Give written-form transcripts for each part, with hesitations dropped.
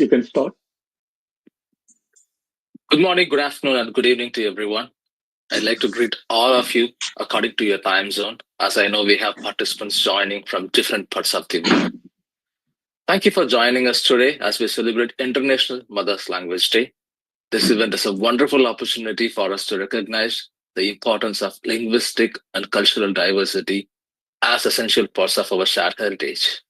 you can start. Good morning, good afternoon, and good evening to everyone. I'd like to greet all of you according to your time zone, as I know we have participants joining from different parts of the world. Thank you for joining us today as we celebrate International Mother's Language Day. This event is a wonderful opportunity for us to recognize the importance of linguistic and cultural diversity as essential parts of our shared heritage.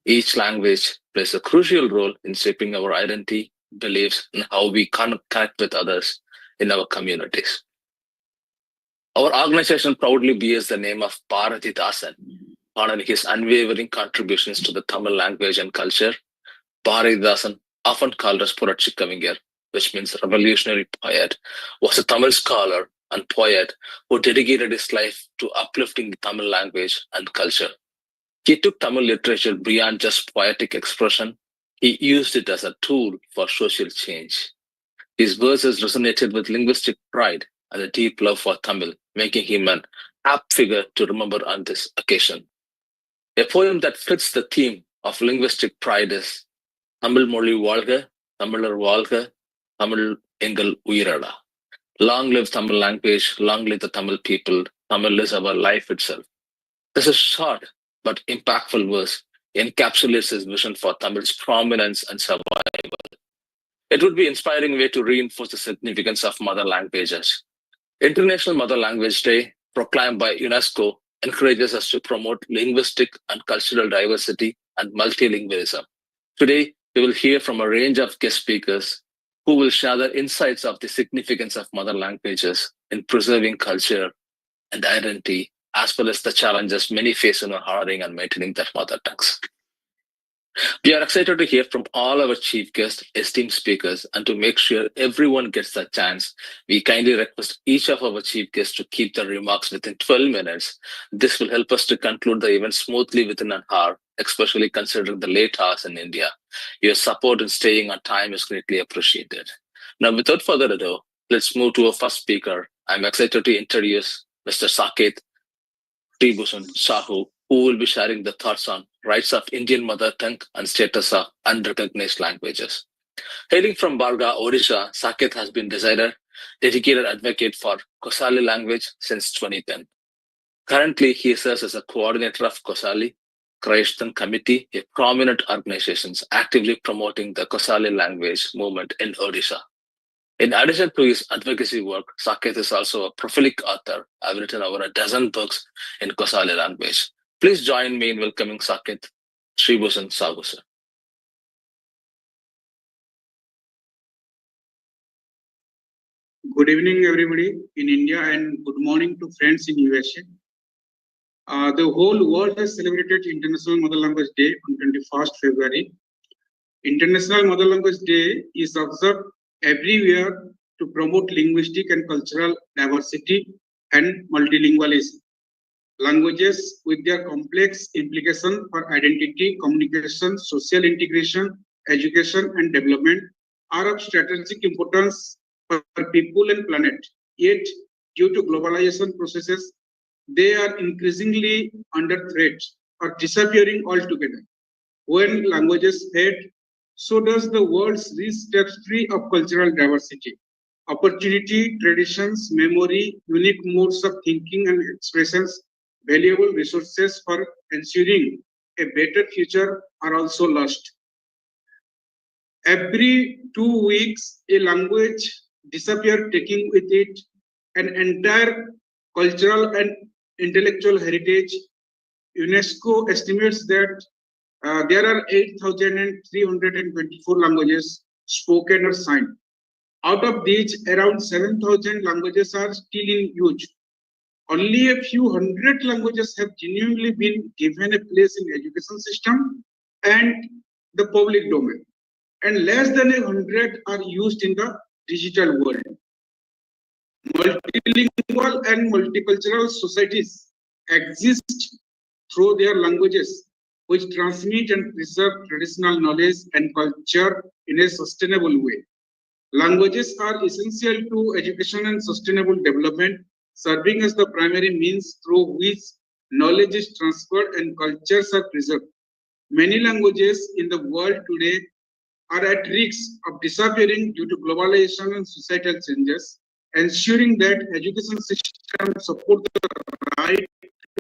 Each language plays a crucial role in shaping our identity, beliefs, and how we connect with others in our communities. Our organization proudly bears the name of Bharathidasan, honoring his unwavering contributions to the Tamil language and culture. Bharathidasan, often called as Puratchikkavi, which means revolutionary poet, was a Tamil scholar and poet who dedicated his life to uplifting the Tamil language and culture. He took Tamil literature beyond just poetic expression. He used it as a tool for social change. His verses resonated with linguistic pride and a deep love for Tamil, making him an apt figure to remember on this occasion. A poem that fits the theme of linguistic pride is Tamil Moli Valga, Tamilar Valga, Tamil Engal Uyirada. Long live Tamil language, long live the Tamil people, Tamil is our life itself. This is short but impactful verse encapsulates his vision for Tamil's prominence and survival. It would be an inspiring way to reinforce the significance of mother languages. International Mother Language Day, proclaimed by UNESCO, encourages us to promote linguistic and cultural diversity and multilingualism. Today, we will hear from a range of guest speakers who will share their insights of the significance of mother languages in preserving culture and identity, as well as the challenges many face in honoring and maintaining their mother tongues. We are excited to hear from all our chief guests, esteemed speakers, and to make sure everyone gets the chance, we kindly request each of our chief guests to keep their remarks within 12 minutes. This will help us to conclude the event smoothly within an hour, especially considering the late hours in India. Your support in staying on time is greatly appreciated. Now, without further ado, let's move to our first speaker. I'm excited to introduce Mr. Saket, Sreebhushan, Sahu, who will be sharing the thoughts on rights of Indian mother tongue and status of unrecognized languages. Hailing from Barga, Odisha, Saket has been dedicated advocate for Kosali language since 2010. Currently, he serves as a coordinator of Kosali Kriyanusthan Committee, a prominent organization actively promoting the Kosali language movement in Odisha. In addition to his advocacy work, Saket is also a prolific author. I've written over a dozen books in Kosali language. Please join me in welcoming Saket, Sreebhushan, Sahu, sir. Good evening, everybody in India, and good morning to friends in USA. The whole world has celebrated International Mother Language Day on 21st February. International Mother Language Day is observed everywhere to promote linguistic and cultural diversity and multilingualism. Languages, with their complex implications for identity, communication, social integration, education, and development, are of strategic importance for people and planet. Yet, due to globalization processes, they are increasingly under threat or disappearing altogether. When languages fade, so does the world's rich tapestry of cultural diversity. Opportunity, traditions, memory, unique modes of thinking and expressions, valuable resources for ensuring a better future are also lost. Every 2 weeks, a language disappears, taking with it an entire cultural and intellectual heritage. UNESCO estimates that there are 8,324 languages spoken or signed. Out of these, around 7,000 languages are still in use. Only a few hundred languages have genuinely been given a place in education system and the public domain, and less than 100 are used in the digital world. Multilingual and multicultural societies exist through their languages, which transmit and preserve traditional knowledge and culture in a sustainable way. Languages are essential to education and sustainable development, serving as the primary means through which knowledge is transferred and cultures are preserved. Many languages in the world today are at risk of disappearing due to globalization and societal changes. Ensuring that education system support the right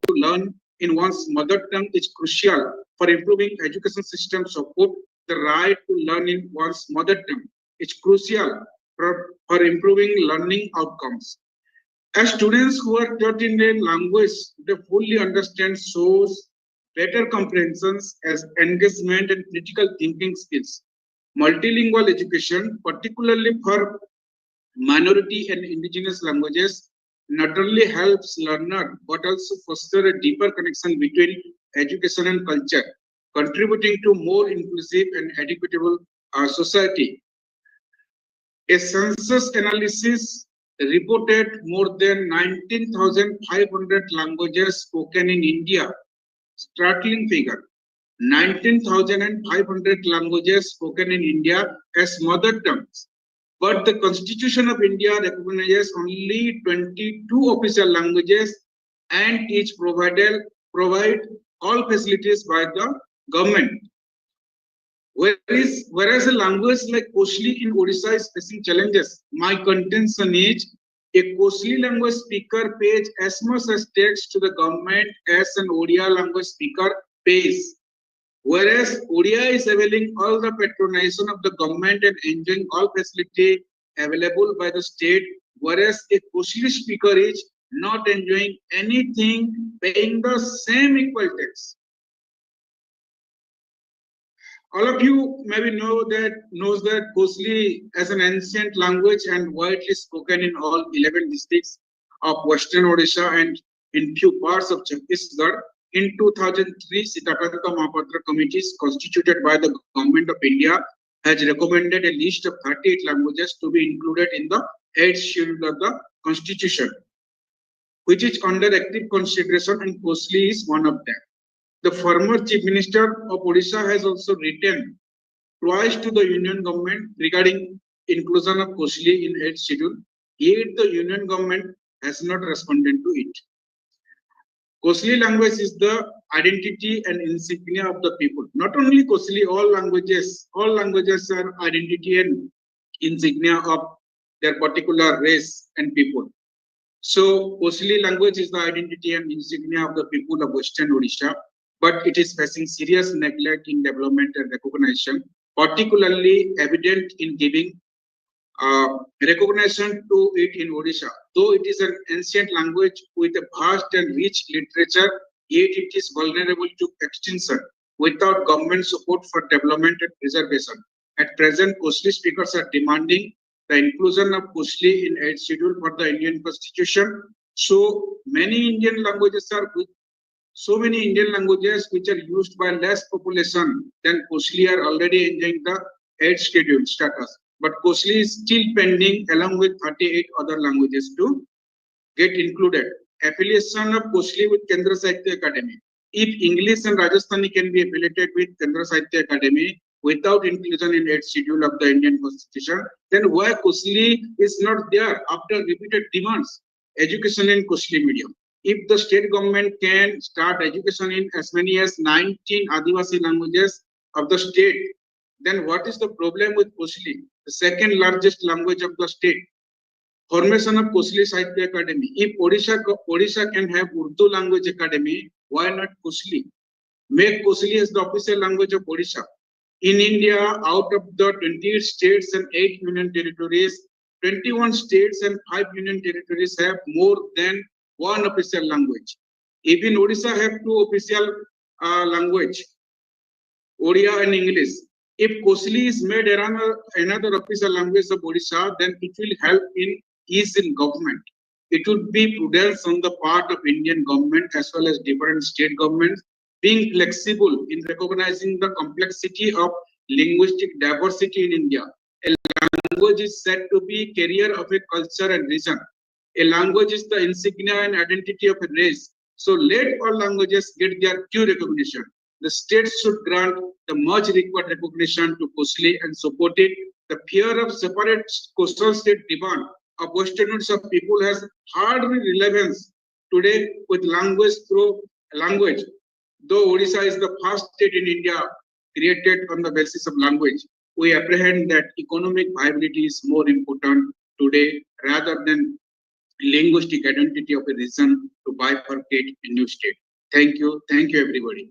to learn in one's mother tongue is crucial for improving education system support the right to learn in one's mother tongue. It's crucial for improving learning outcomes. As students who are taught in a language they fully understand shows better comprehensions as engagement and critical thinking skills. Multilingual education, particularly for minority and indigenous languages, not only helps learner but also foster a deeper connection between education and culture, contributing to more inclusive and equitable society. A census analysis reported more than 19,500 languages spoken in India. Startling figure. 19,500 languages spoken in India as mother tongues. But the Constitution of India recognizes only 22 official languages and each provide all facilities by the government. Whereas a language like Kosali in Odisha is facing challenges, my contention is a Kosali language speaker pays as much as tax to the government as an Odia language speaker pays. Whereas Odia is availing all the patronization of the government and enjoying all facility available by the state, whereas a Kosali speaker is not enjoying anything, paying the same equal tax. All of you maybe knows that Kosali as an ancient language and widely spoken in all 11 districts of Western Odisha and in few parts of Chhattisgarh. In 2003, Sitakanta Mahapatra committees constituted by the Government of India has recommended a list of 38 languages to be included in the 8th schedule of the Constitution, which is under active consideration, and Kosali is one of them. The former Chief Minister of Odisha has also written twice to the Union Government regarding inclusion of Kosali in 8th schedule, yet the Union Government has not responded to it. Kosali language is the identity and insignia of the people. Not only Kosali, all languages are identity and insignia of their particular race and people. So Kosali language is the identity and insignia of the people of Western Odisha, but it is facing serious neglect in development and recognition, particularly evident in giving recognition to it in Odisha. Though it is an ancient language with a vast and rich literature, yet it is vulnerable to extinction without government support for development and preservation. At present, Kosali speakers are demanding the inclusion of Kosali in 8th schedule for the Indian Constitution. So many Indian languages which are used by less population than Kosali are already enjoying the 8th schedule status. But Kosali is still pending along with 38 other languages to get included. Affiliation of Kosali with Kendra Sahitya Academy. If English and Rajasthani can be affiliated with Kendra Sahitya Academy without inclusion in 8th schedule of the Indian Constitution, then why Kosali is not there after repeated demands? Education in Kosali medium. If the state government can start education in as many as 19 Adivasi languages of the state, then what is the problem with Kosali, the second largest language of the state? Formation of Kosali Sahitya Academy. If Odisha can have Urdu language academy, why not Kosali? Make Kosali as the official language of Odisha. In India, out of the 28 states and 8 union territories, 21 states and 5 union territories have more than one official language. Even Odisha have 2 official language, Odia and English. If Kosali is made another official language of Odisha, then it will help in ease in government. It would be prudence on the part of Indian government as well as different state governments being flexible in recognizing the complexity of linguistic diversity in India. A language is said to be carrier of a culture and region. A language is the insignia and identity of a race. So let all languages get their due recognition. The states should grant the much required recognition to Kosali and support it. The fear of separate coastal state demand of Western Odisha people has hardly relevance today with language through language. Though Odisha is the first state in India created on the basis of language, we apprehend that economic viability is more important today rather than linguistic identity of a region to bifurcate a new state. Thank you everybody.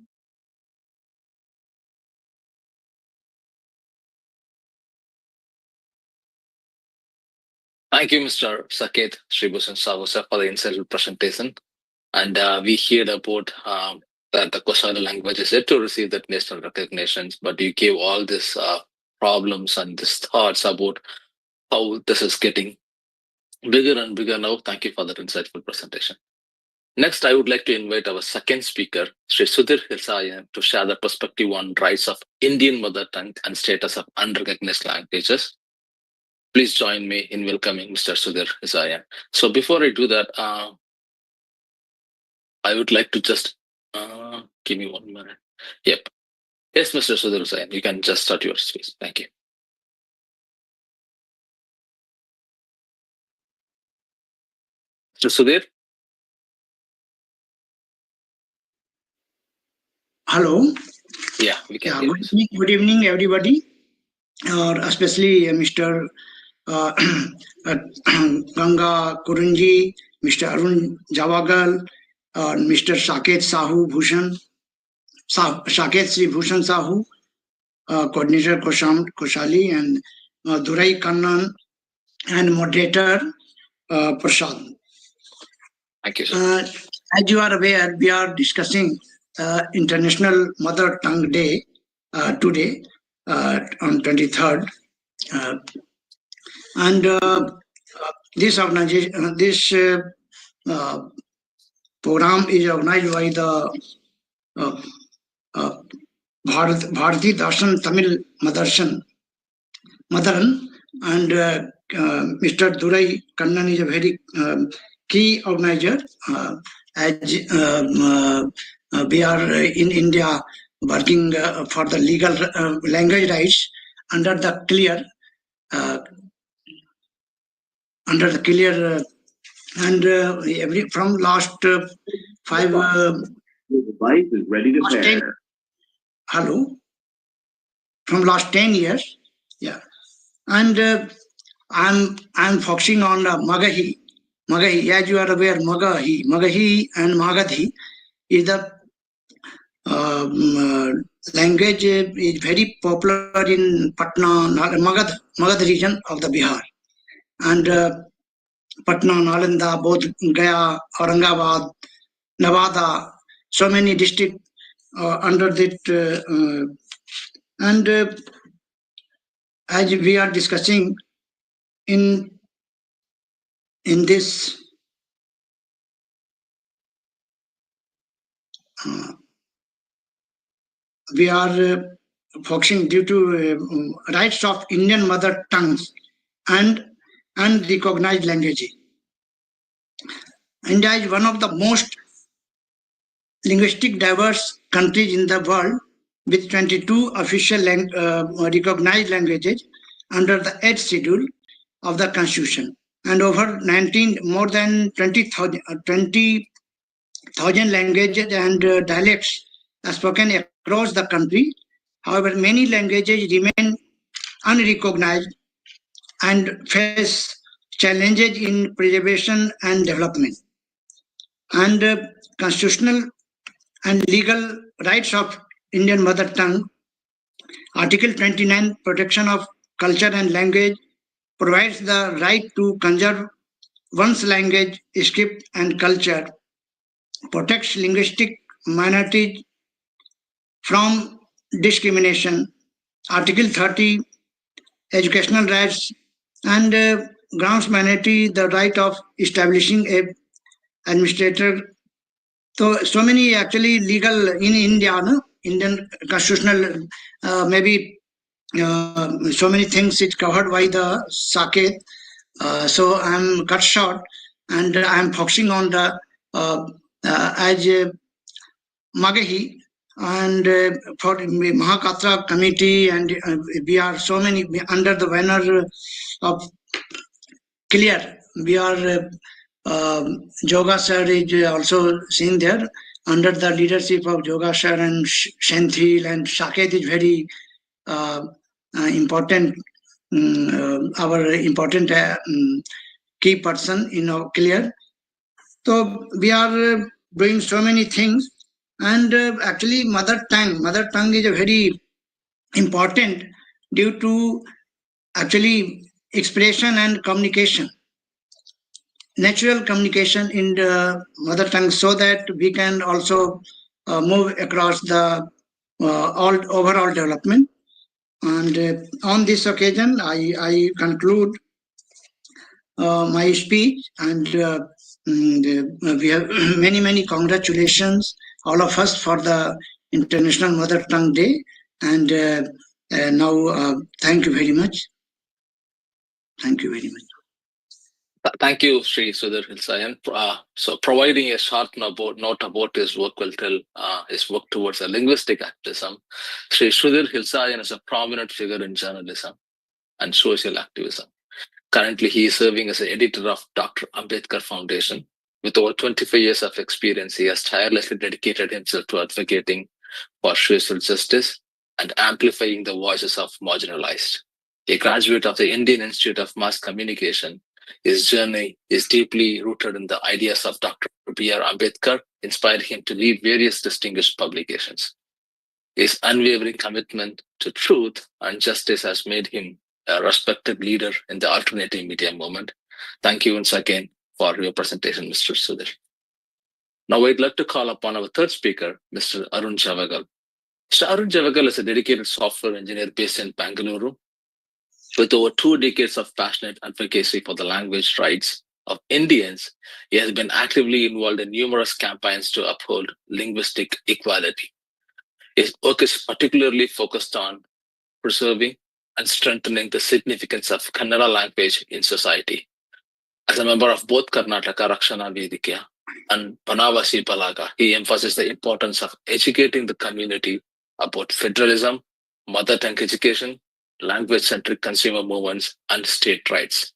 Thank you, Mr. Saket, Sreebhushan, Sahu sir, for the insightful presentation. And we heard about that the Kosali language is yet to receive that national recognition, but you gave all these problems and these thoughts about how this is getting bigger and bigger now. Thank you for that insightful presentation. Next, I would like to invite our second speaker, Sri Sudhir Hisayan, to share the perspective on rights of Indian mother tongue and status of unrecognized languages. Please join me in welcoming Mr. Sudhir Hisayan. So before I do that, I would like to just give me 1 minute. Yep. Yes, Mr. Sudhir Hisayan, you can just start your speech. Thank you. Mr. Sudhir? Hello. Yeah, we can hear you. Good evening, everybody, or especially Mr. Gana Kurinji, Mr. Arun Javgal, Mr. Saket Sreebhushan Sahu, Coordinator Kosali, and Durai Kannan, and Moderator Prasad. Thank you, sir. As you are aware, we are discussing International Mother Tongue Day today on 23rd. This organization, this program is organized by the Bharati Darshan Tamil Madaran, and Mr. Durai Kannan is a very key organizer. As we are in India working for the legal language rights under the clear and from last 5 The device is ready to pair. Hello. From last 10 years, yeah, and I'm focusing on Magahi. Magahi, as you are aware, Magahi and Magadhi is the language is very popular in Patna, Magad region of the Bihar, and Patna, Nalanda, both Gaya, Aurangabad, Nevada, so many districts under that, and as we are discussing in this we are focusing due to rights of Indian mother tongues and unrecognized languages. India is one of the most linguistic diverse countries in the world, with 22 official recognized languages under the 8th schedule of the Constitution, and more than 20,000 languages and dialects are spoken across the country. However, many languages remain unrecognized and face challenges in preservation and development. And constitutional and legal rights of Indian mother tongue, Article 29, protection of culture and language, provides the right to conserve one's language, script, and culture, protects linguistic minorities from discrimination. Article 30, educational rights, and grants minority the right of establishing a administrator. So many actually legal in India, no? Indian constitutional, maybe so many things is covered by the Saket. So I'm cut short, and I'm focusing on the as Magahi, and for Mahakatra committee, and we are so many under the banner of clear. We are Joga sir is also seen there under the leadership of Joga sir and Shenthil, and Saket is very important our important key person in our clear. So we are doing so many things, and actually mother tongue is a very important due to actually expression and communication, natural communication in the mother tongue, so that we can also move across the all overall development. And on this occasion, I conclude my speech, and we have many congratulations all of us for the International Mother Tongue Day. And now, thank you very much. Thank you very much. Thank you, Sri Sudhir Hilsayan. So providing a short note about his work will tell his work towards a linguistic activism. Sri Sudhir Hilsayan is a prominent figure in journalism and social activism. Currently, he is serving as an editor of Dr. Ambedkar Foundation. With over 25 years of experience, he has tirelessly dedicated himself to advocating for social justice and amplifying the voices of marginalized. A graduate of the Indian Institute of Mass Communication, his journey is deeply rooted in the ideas of Dr. B.R. Ambedkar, inspired him to lead various distinguished publications. His unwavering commitment to truth and justice has made him a respected leader in the alternative media movement. Thank you once again for your presentation, Mr. Sudhir. Now I'd like to call upon our third speaker, Mr. Arun Javgal. Mr. Arun Javgal is a dedicated software engineer based in Bangalore. With over 2 decades of passionate advocacy for the language rights of Indians, he has been actively involved in numerous campaigns to uphold linguistic equality. His work is particularly focused on preserving and strengthening the significance of Kannada language in society. As a member of both Karnataka, Rakshana, Vedike, and Banavasi Balaga, he emphasizes the importance of educating the community about federalism, mother tongue education, language-centric consumer movements, and state rights.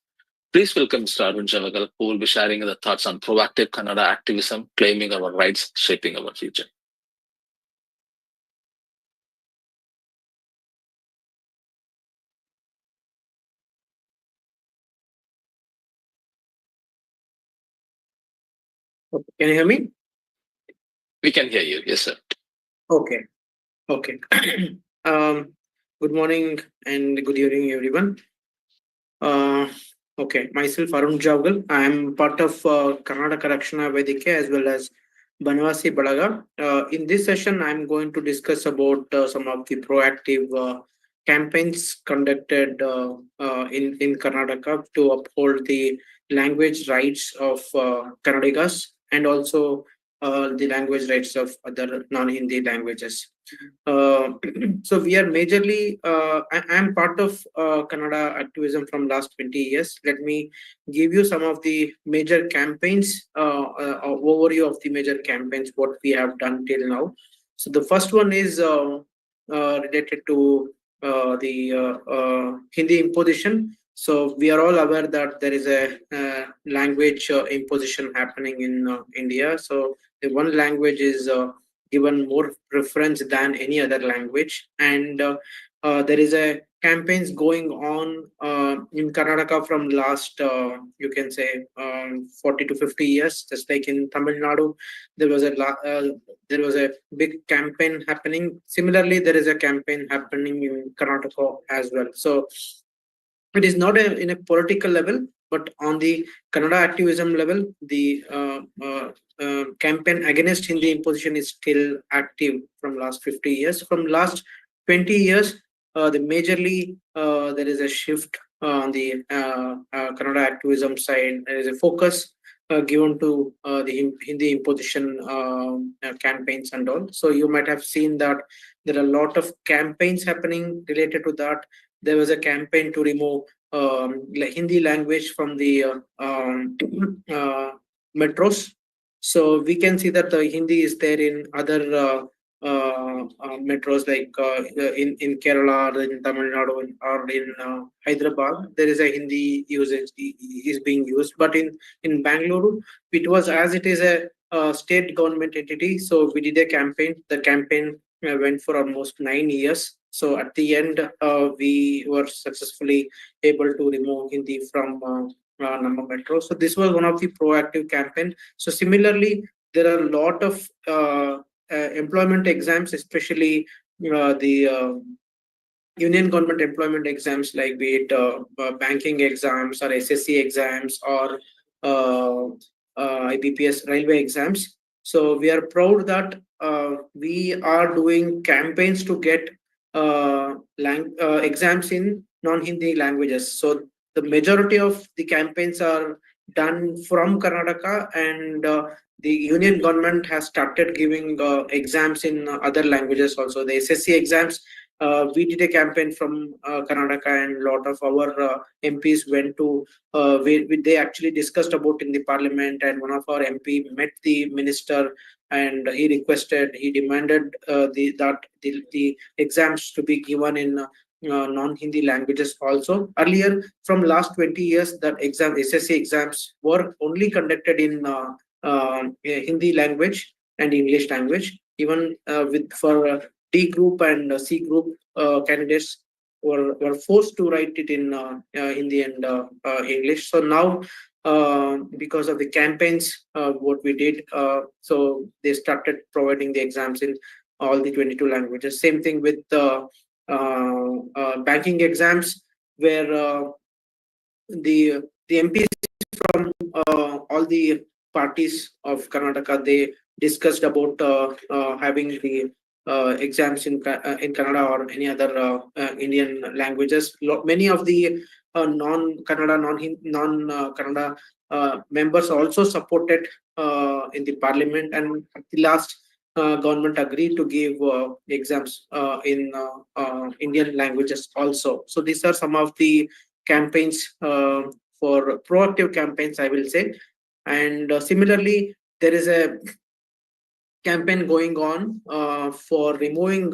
Please welcome Mr. Arun Javgal, who will be sharing the thoughts on proactive Kannada activism, claiming our rights, shaping our future. Can you hear me? We can hear you. Yes, sir. Okay. Good morning and good evening, everyone. Myself Arun Javgal. I am part of Karnataka Rakshana Vedike as well as Banavasi Balaga. In this session, I am going to discuss about some of the proactive campaigns conducted in Karnataka to uphold the language rights of Kannadigas and also the language rights of other non-Hindi languages. So we are majorly, I am part of Kannada activism from last 20 years. Let me give you some of the major campaigns, overview of the major campaigns, what we have done till now. So the first one is related to the Hindi imposition. So we are all aware that there is a language imposition happening in India. So the one language is given more preference than any other language, and there is a campaigns going on in Karnataka from last you can say 40 to 50 years. Just like in Tamil Nadu, there was a big campaign happening. Similarly, there is a campaign happening in Karnataka as well. So it is not in a political level, but on the Kannada activism level, the campaign against Hindi imposition is still active from last 50 years. From last 20 years, the majorly there is a shift on the Kannada activism side. There is a focus given to the Hindi imposition campaigns and all. So you might have seen that there are a lot of campaigns happening related to that. There was a campaign to remove Hindi language from the metros. So we can see that the Hindi is there in other metros like in Kerala or in Tamil Nadu or in Hyderabad. There is a Hindi usage is being used, but in Bangalore it was, as it is a state government entity. So we did a campaign. The campaign went for almost 9 years. So at the end, we were successfully able to remove Hindi from Number Metro. So this was one of the proactive campaign. So similarly, there are a lot of employment exams, especially the union government employment exams, like be it banking exams or SSC exams or IBPS railway exams. So we are proud that we are doing campaigns to get exams in non-Hindi languages. So the majority of the campaigns are done from Karnataka, and the union government has started giving exams in other languages also. The SSC exams, we did a campaign from Karnataka, and a lot of our MPs went to. They actually discussed about in the parliament, and one of our MP met the minister, and he demanded the exams to be given in non-Hindi languages also. Earlier, from last 20 years, that SSC exams were only conducted in Hindi language and English language. Even for D group and C group candidates were forced to write it in Hindi and English. So now, because of the campaigns, what we did, so they started providing the exams in all the 22 languages. Same thing with banking exams, where the MPs from all the parties of Karnataka, they discussed about having the exams in Kannada or any other Indian languages. Many of the non-Kannada, non-Kannada members also supported in the parliament, and at the last, government agreed to give exams in Indian languages also. So these are some of the campaigns for proactive campaigns, I will say. And similarly, there is a campaign going on for removing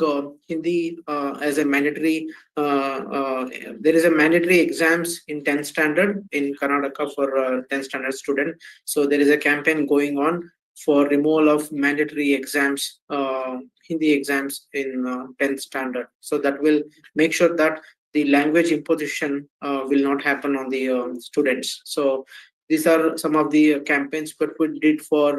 Hindi as a mandatory. There is a mandatory exams in 10th standard in Karnataka for 10th standard student. So there is a campaign going on for removal of mandatory exams, Hindi exams in 10th standard. So that will make sure that the language imposition will not happen on the students. So these are some of the campaigns that we did for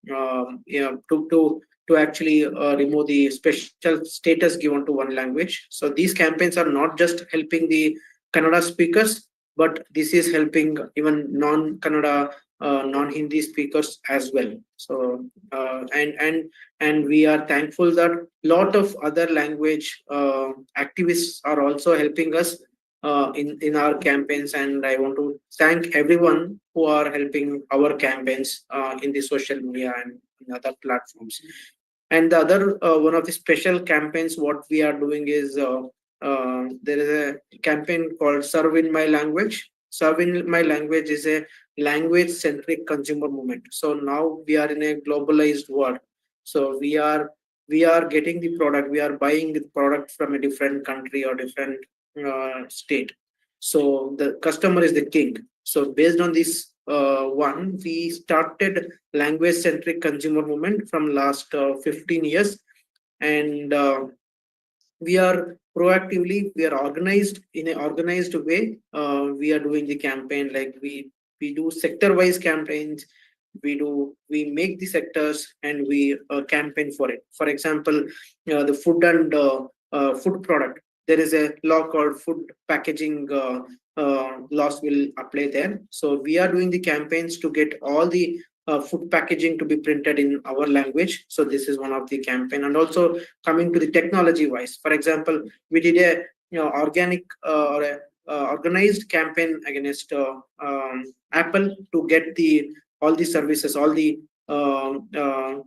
to actually remove the special status given to one language. So these campaigns are not just helping the Kannada speakers, but this is helping even non-Kannada, non-Hindi speakers as well. So and we are thankful that a lot of other language activists are also helping us in our campaigns, and I want to thank everyone who are helping our campaigns in the social media and in other platforms. And the other one of the special campaigns what we are doing is there is a campaign called Serve in My Language. Serve in My Language is a language-centric consumer movement. So now we are in a globalized world. So we are getting the product, we are buying the product from a different country or different state. So the customer is the king. So based on this one, we started language-centric consumer movement from last 15 years, and we are organized in an organized way. We are doing the campaign, like we do sector-wise campaigns. We make the sectors and we campaign for it. For example, the food and food product, there is a law called food packaging laws will apply there. So we are doing the campaigns to get all the food packaging to be printed in our language. So this is one of the campaign. And also coming to the technology wise, for example, we did a organic or a organized campaign against Apple to get all the services, all the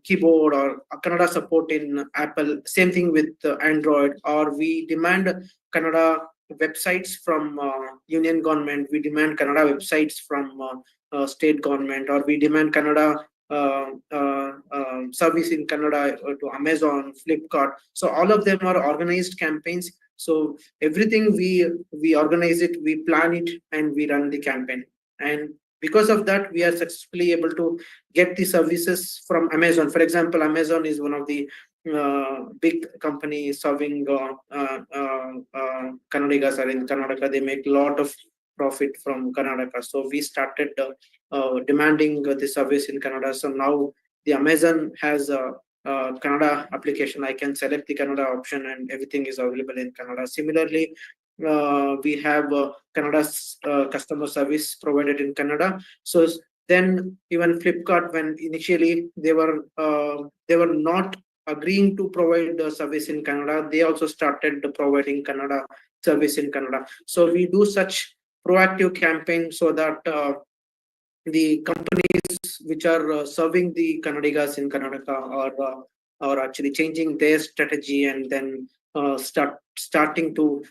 keyboard or Kannada support in Apple. Same thing with Android. Or we demand Kannada websites from union government. We demand Kannada websites from state government, or we demand Kannada service in Kannada to Amazon, Flipkart. So all of them are organized campaigns. So everything we organize it, we plan it, and we run the campaign. And because of that, we are successfully able to get the services from Amazon. For example, Amazon is one of the big companies serving Kannadigas are in Karnataka. They make a lot of profit from Karnataka. So we started demanding the service in Kannada. So now the Amazon has a Kannada application. I can select the Kannada option and everything is available in Kannada. Similarly, we have Kannada customer service provided in Kannada. So then even Flipkart, when initially they were not agreeing to provide the service in Kannada, they also started providing Kannada service in Kannada. So we do such proactive campaign so that the companies which are serving the Kannadigas in Karnataka are actually changing their strategy and then started to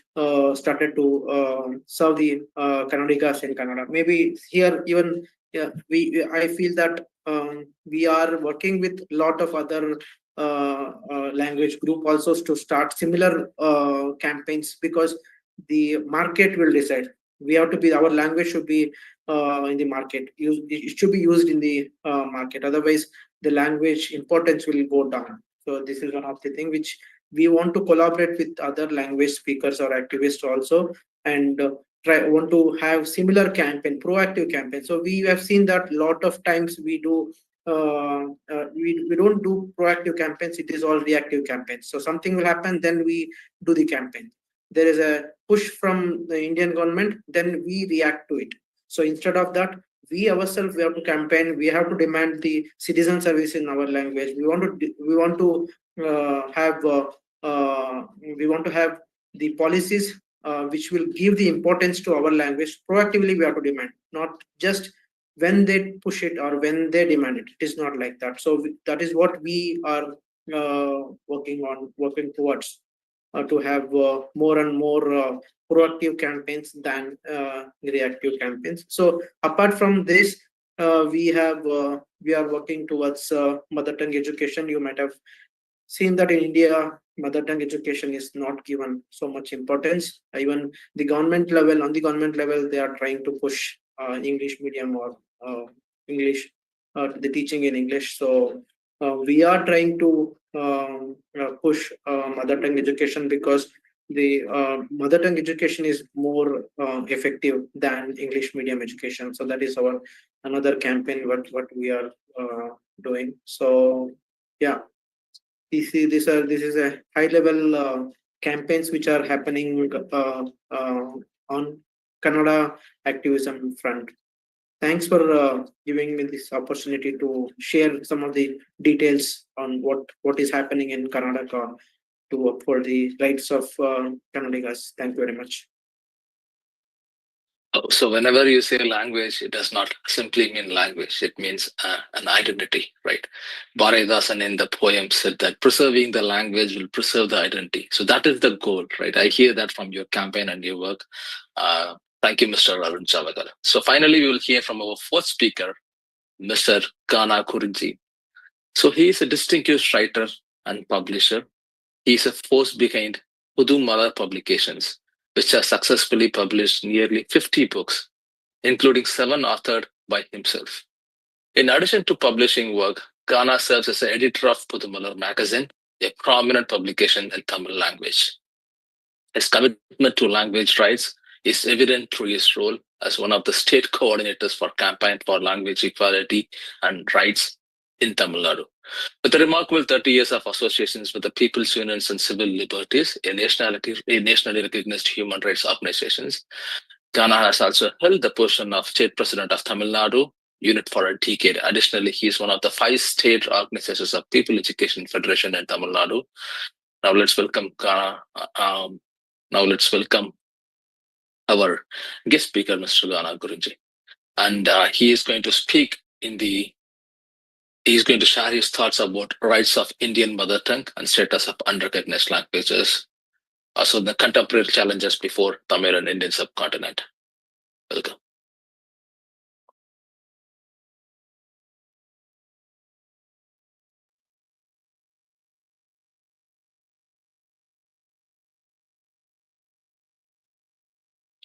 serve the Kannadigas in Kannada. Maybe here even I feel that we are working with a lot of other language group also to start similar campaigns, because the market will decide. We have to be, our language should be in the market. It should be used in the market. Otherwise, the language importance will go down. So this is one of the things which we want to collaborate with other language speakers or activists also, and want to have similar campaign, proactive campaign. So we have seen that a lot of times we do. We don't do proactive campaigns. It is all reactive campaigns. So something will happen, then we do the campaign. There is a push from the Indian government, then we react to it. So instead of that, we ourselves, we have to campaign. We have to demand the citizen service in our language. We want to have the policies which will give the importance to our language. Proactively, we have to demand, not just when they push it or when they demand it. It is not like that. So that is what we are working towards, to have more and more proactive campaigns than reactive campaigns. So apart from this, we are working towards mother tongue education. You might have seen that in India, mother tongue education is not given so much importance. Even on the government level, they are trying to push English medium or English, the teaching in English. So we are trying to push mother tongue education, because the mother tongue education is more effective than English medium education. So that is our another campaign what we are doing. So yeah, this is a high level campaigns which are happening on Kannada activism front. Thanks for giving me this opportunity to share some of the details on what is happening in Karnataka to uphold the rights of Kannadigas. Thank you very much. So whenever you say language, it does not simply mean language. It means an identity, right? Bharatidasan in the poem said that preserving the language will preserve the identity. So that is the goal, right? I hear that from your campaign and your work. Thank you, Mr. Arun Javgal. So finally, we will hear from our fourth speaker, Mr. Gana Kurinji. So he is a distinguished writer and publisher. He is a force behind Pudumalar publications, which has successfully published nearly 50 books, including 7 authored by himself. In addition to publishing work, Gana serves as the editor of Pudumalar magazine, a prominent publication in Tamil language. His commitment to language rights is evident through his role as one of the state coordinators for Campaign for Language Equality and Rights in Tamil Nadu. With a remarkable 30 years of associations with the People's Unions and Civil Liberties, a nationally recognized human rights organizations, Gana has also held the position of State President of Tamil Nadu unit for a decade. Additionally, he is one of the 5 state organizers of People Education Federation in Tamil Nadu. Now let's welcome Gana. Now let's welcome our guest speaker, Mr. Gana Kurinji. And he is going to speak he's going to share his thoughts about rights of Indian mother tongue and status of unrecognized languages, also the contemporary challenges before Tamil and Indian subcontinent. Welcome.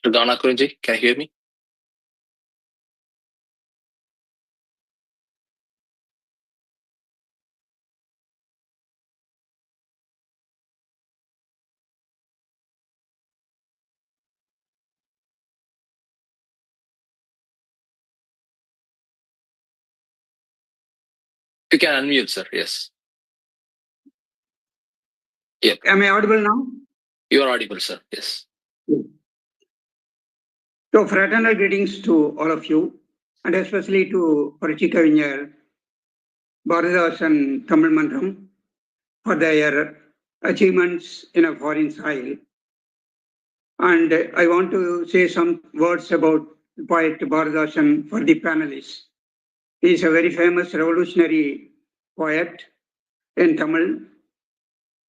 Mr. Gana Kurinji, can you hear me? You can unmute, sir. Yes. Yep. Am I audible now? You are audible, sir. Yes. So, fraternal greetings to all of you, and especially to Puratchikkavi, Bharadas and Tamil Mandram for their achievements in a foreign soil. And I want to say some words about poet Bharadasan for the panelists. He is a very famous revolutionary poet in Tamil.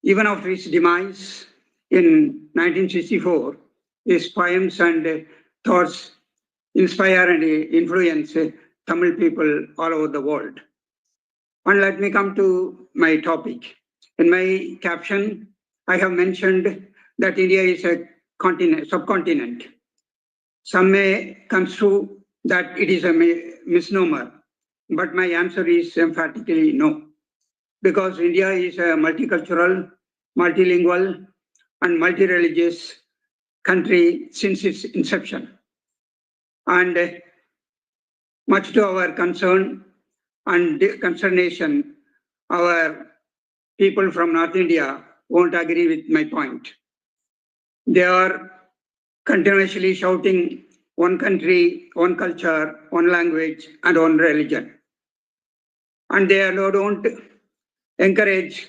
Even after his demise in 1964, his poems and thoughts inspire and influence Tamil people all over the world. And let me come to my topic. In my caption, I have mentioned that India is a subcontinent. Some may construe that it is a misnomer, but my answer is emphatically no. Because India is a multicultural, multilingual, and multi-religious country since its inception. And much to our concern and consternation, our people from North India won't agree with my point. They are continuously shouting one country, one culture, one language, and one religion. And they don't encourage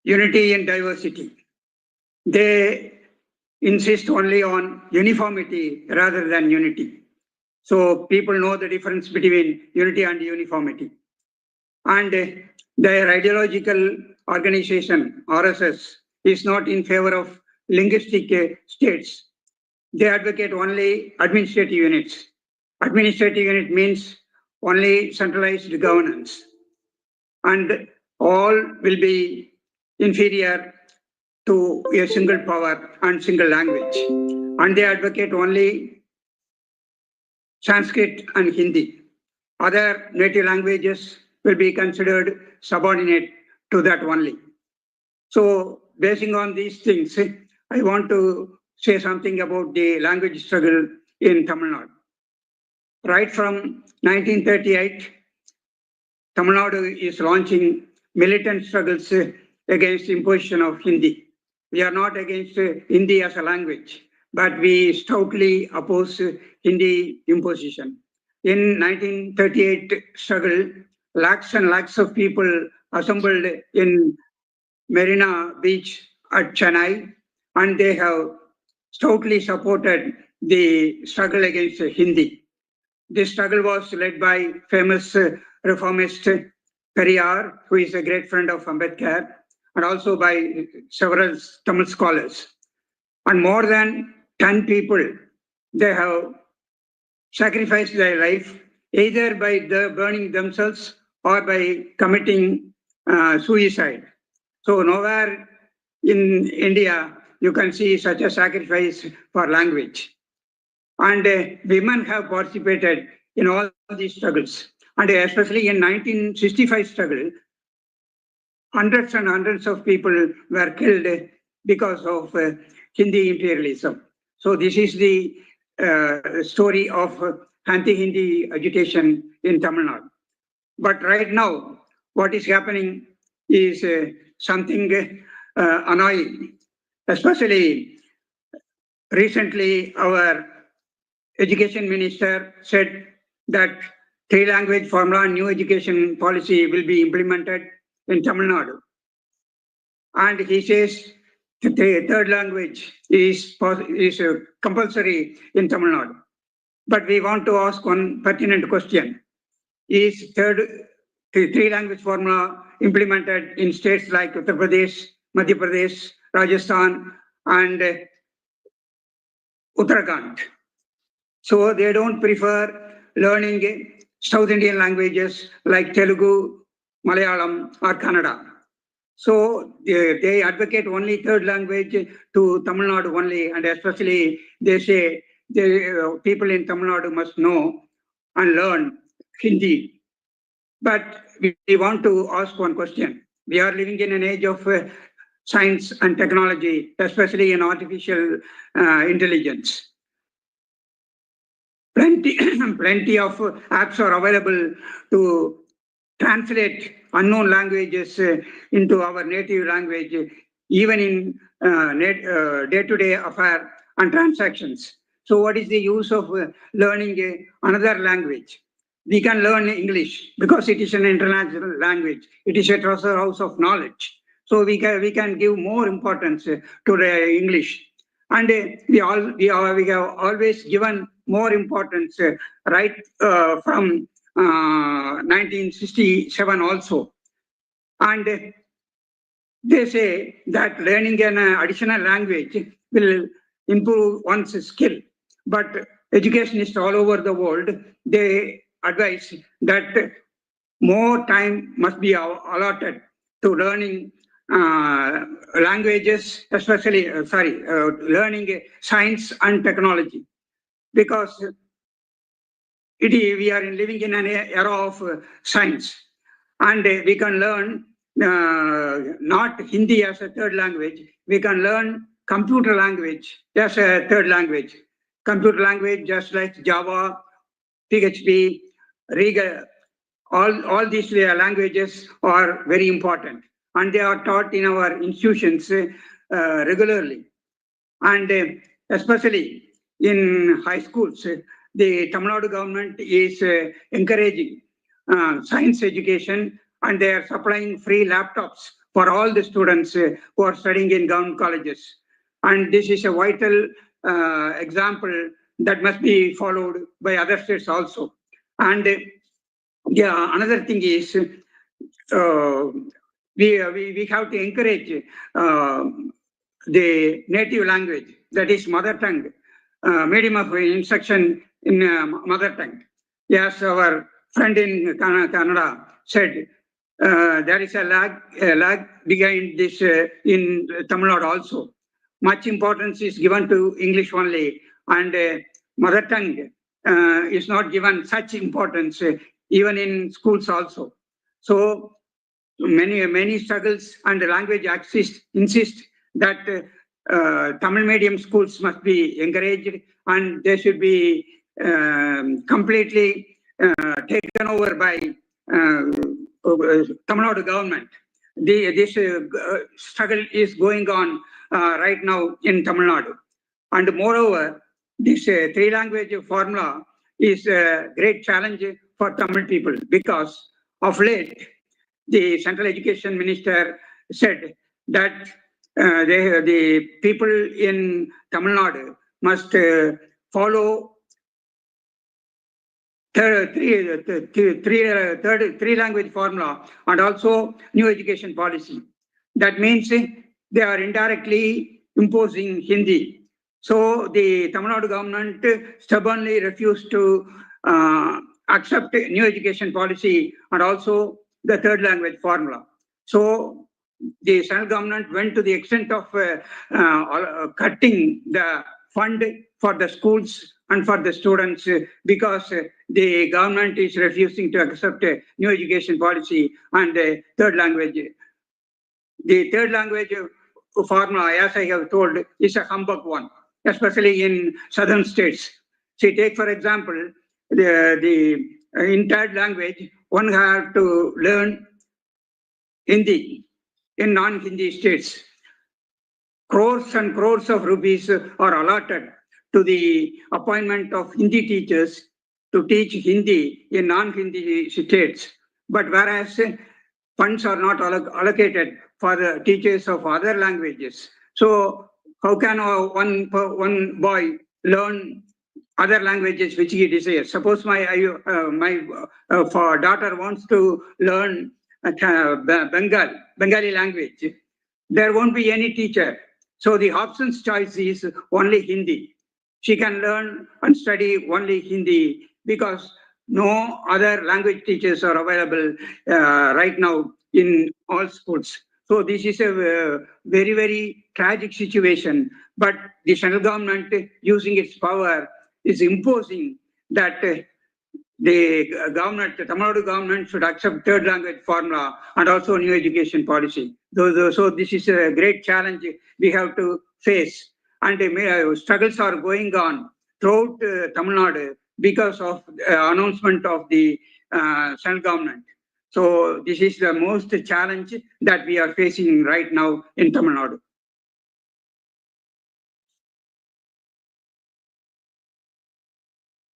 unity in diversity. They insist only on uniformity rather than unity. So people know the difference between unity and uniformity. And their ideological organization, RSS, is not in favor of linguistic states. They advocate only administrative units. Administrative unit means only centralized governance. And all will be inferior to a single power and single language. And they advocate only Sanskrit and Hindi. Other native languages will be considered subordinate to that only. So, basing on these things, I want to say something about the language struggle in Tamil Nadu. Right from 1938, Tamil Nadu is launching militant struggles against imposition of Hindi. We are not against Hindi as a language, but we stoutly oppose Hindi imposition. In 1938 struggle, lakhs and lakhs of people assembled in Marina Beach at Chennai, and they have stoutly supported the struggle against Hindi. This struggle was led by famous reformist Periyar, who is a great friend of Ambedkar, and also by several Tamil scholars. And more than 10 people, they have sacrificed their life either by burning themselves or by committing suicide. So nowhere in India you can see such a sacrifice for language. And women have participated in all these struggles. And especially in 1965 struggle, hundreds and hundreds of people were killed because of Hindi imperialism. So this is the story of anti-Hindi agitation in Tamil Nadu. But right now, what is happening is something annoying. Especially recently, our education minister said that three-language formula and new education policy will be implemented in Tamil Nadu. And he says the third language is compulsory in Tamil Nadu. But we want to ask one pertinent question. Is three-language formula implemented in states like Uttar Pradesh, Madhya Pradesh, Rajasthan, and Uttarakhand? So they don't prefer learning South Indian languages like Telugu, Malayalam, or Kannada. So they advocate only third language to Tamil Nadu only, and especially they say people in Tamil Nadu must know and learn Hindi. But we want to ask one question. We are living in an age of science and technology, especially in artificial intelligence. plenty of apps are available to translate unknown languages into our native language, even in day-to-day affair and transactions. So what is the use of learning another language? We can learn English because it is an international language. It is a treasure house of knowledge. So we can give more importance to the English. And we have always given more importance right from 1967 also. And they say that learning an additional language will improve one's skill. But educationists all over the world, they advise that more time must be allotted to learning languages, especially, learning science and technology. Because we are living in an era of science, and we can learn not Hindi as a third language, we can learn computer language as a third language. Computer language just like Java, PHP, Riga, all these languages are very important, and they are taught in our institutions regularly. And especially in high schools, the Tamil Nadu government is encouraging science education, and they are supplying free laptops for all the students who are studying in government colleges. And this is a vital example that must be followed by other states also. And another thing is we have to encourage the native language, that is mother tongue, medium of instruction in mother tongue. Yes, our friend in Kannada said there is a lag behind this in Tamil Nadu also. Much importance is given to English only, and mother tongue is not given such importance even in schools also. So many struggles and language insist that Tamil medium schools must be encouraged, and they should be completely taken over by Tamil Nadu government. This struggle is going on right now in Tamil Nadu. And moreover, this three-language formula is a great challenge for Tamil people, because of late, the Central Education Minister said that the people in Tamil Nadu must follow three-language formula and also new education policy. That means they are indirectly imposing Hindi. So the Tamil Nadu government stubbornly refused to accept new education policy and also the third language formula. So the central government went to the extent of cutting the fund for the schools and for the students because the government is refusing to accept a new education policy and third language. The third language formula, as I have told, is a humbug one, especially in southern states. See, take for example, in third language, one has to learn Hindi in non-Hindi states. Crores and crores of rupees are allotted to the appointment of Hindi teachers to teach Hindi in non-Hindi states. But whereas funds are not allocated for the teachers of other languages. So how can one boy learn other languages which he desires? Suppose my daughter wants to learn Bengali language. There won't be any teacher. So the options choice is only Hindi. She can learn and study only Hindi because no other language teachers are available right now in all schools. So this is a very, very tragic situation. But the central government, using its power, is imposing that the Tamil Nadu government should accept third language formula and also new education policy. So this is a great challenge we have to face. And struggles are going on throughout Tamil Nadu because of announcement of the central government. So this is the most challenge that we are facing right now in Tamil Nadu.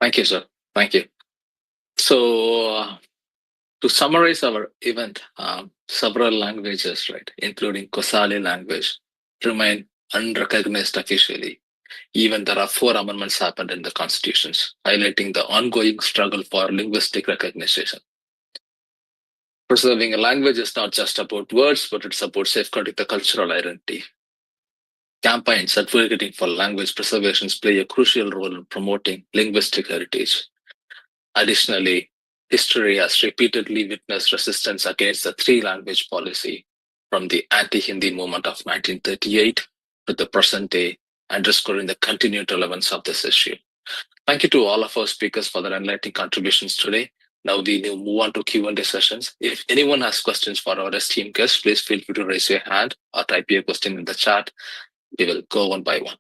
Thank you, sir. Thank you. So, to summarize our event, several languages, right, including Kosali language, remain unrecognized officially. Even there are 4 amendments happened in the constitutions, highlighting the ongoing struggle for linguistic recognition. Preserving a language is not just about words, but it's about safeguarding the cultural identity. Campaigns advocating for language preservation play a crucial role in promoting linguistic heritage. Additionally, history has repeatedly witnessed resistance against the 3-language policy, from the anti-Hindi movement of 1938 to the present day, underscoring the continued relevance of this issue. Thank you to all of our speakers for their enlightening contributions today. Now we move on to Q&A sessions. If anyone has questions for our esteemed guests, please feel free to raise your hand or type your question in the chat. We will go one by one.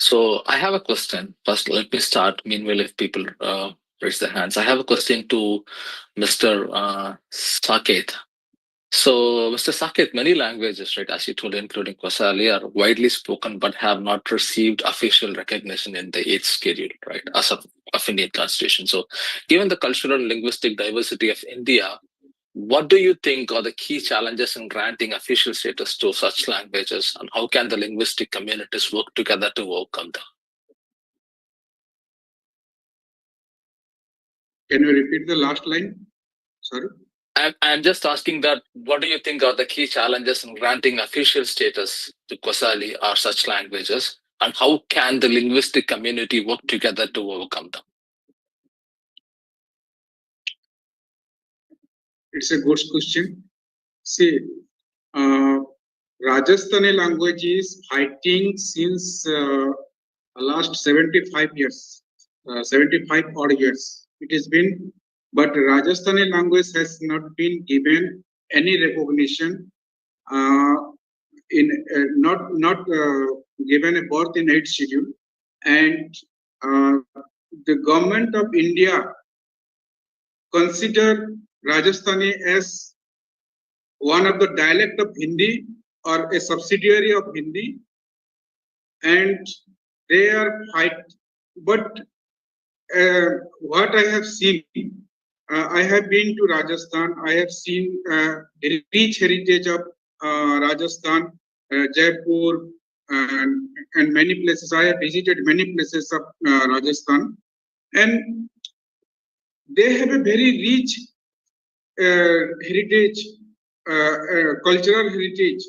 So I have a question. First, let me start. Meanwhile, if people raise their hands, I have a question to Mr. Saket. So, Mr. Saket, many languages, right, as you told, including Kosali, are widely spoken but have not received official recognition in the 8th schedule, right, as of Indian Constitution. So, given the cultural and linguistic diversity of India, what do you think are the key challenges in granting official status to such languages, and how can the linguistic communities work together to overcome them? Can you repeat the last line? Sorry. I'm just asking that, what do you think are the key challenges in granting official status to Kosali or such languages, and how can the linguistic community work together to overcome them? It's a good question. See, Rajasthani language is fighting since last 75 years, 75 odd years. It has been, but Rajasthani language has not been given any recognition, not given a birth in 8th schedule, and the government of India consider Rajasthani as one of the dialect of Hindi or a subsidiary of Hindi, and they are fight. But what I have seen, I have been to Rajasthan. I have seen the rich heritage of Rajasthan, Jaipur, and many places. I have visited many places of Rajasthan, and they have a very rich heritage, cultural heritage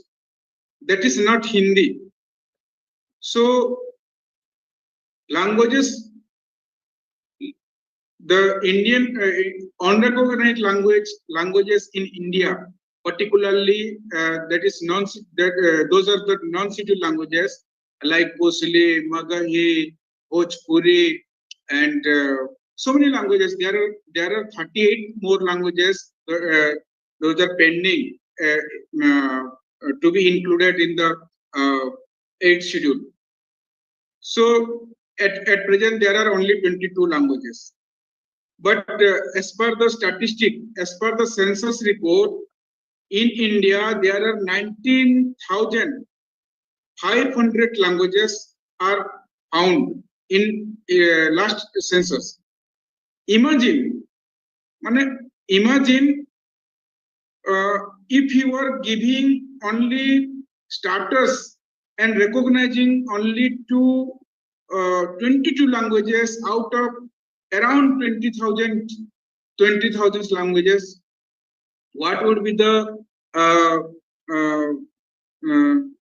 that is not Hindi. So languages, the Indian unrecognized languages in India, particularly that is those are the non-scheduled languages like Kosali, Magahi, Bhojpuri, and so many languages. There are 38 more languages. Those are pending to be included in the 8th schedule. So at present there are only 22 languages. But as per the statistic, as per the census report, in India there are 19,500 languages are found in last census. Imagine if you are giving only status and recognizing only 22 languages out of around 20,000 languages, what would be the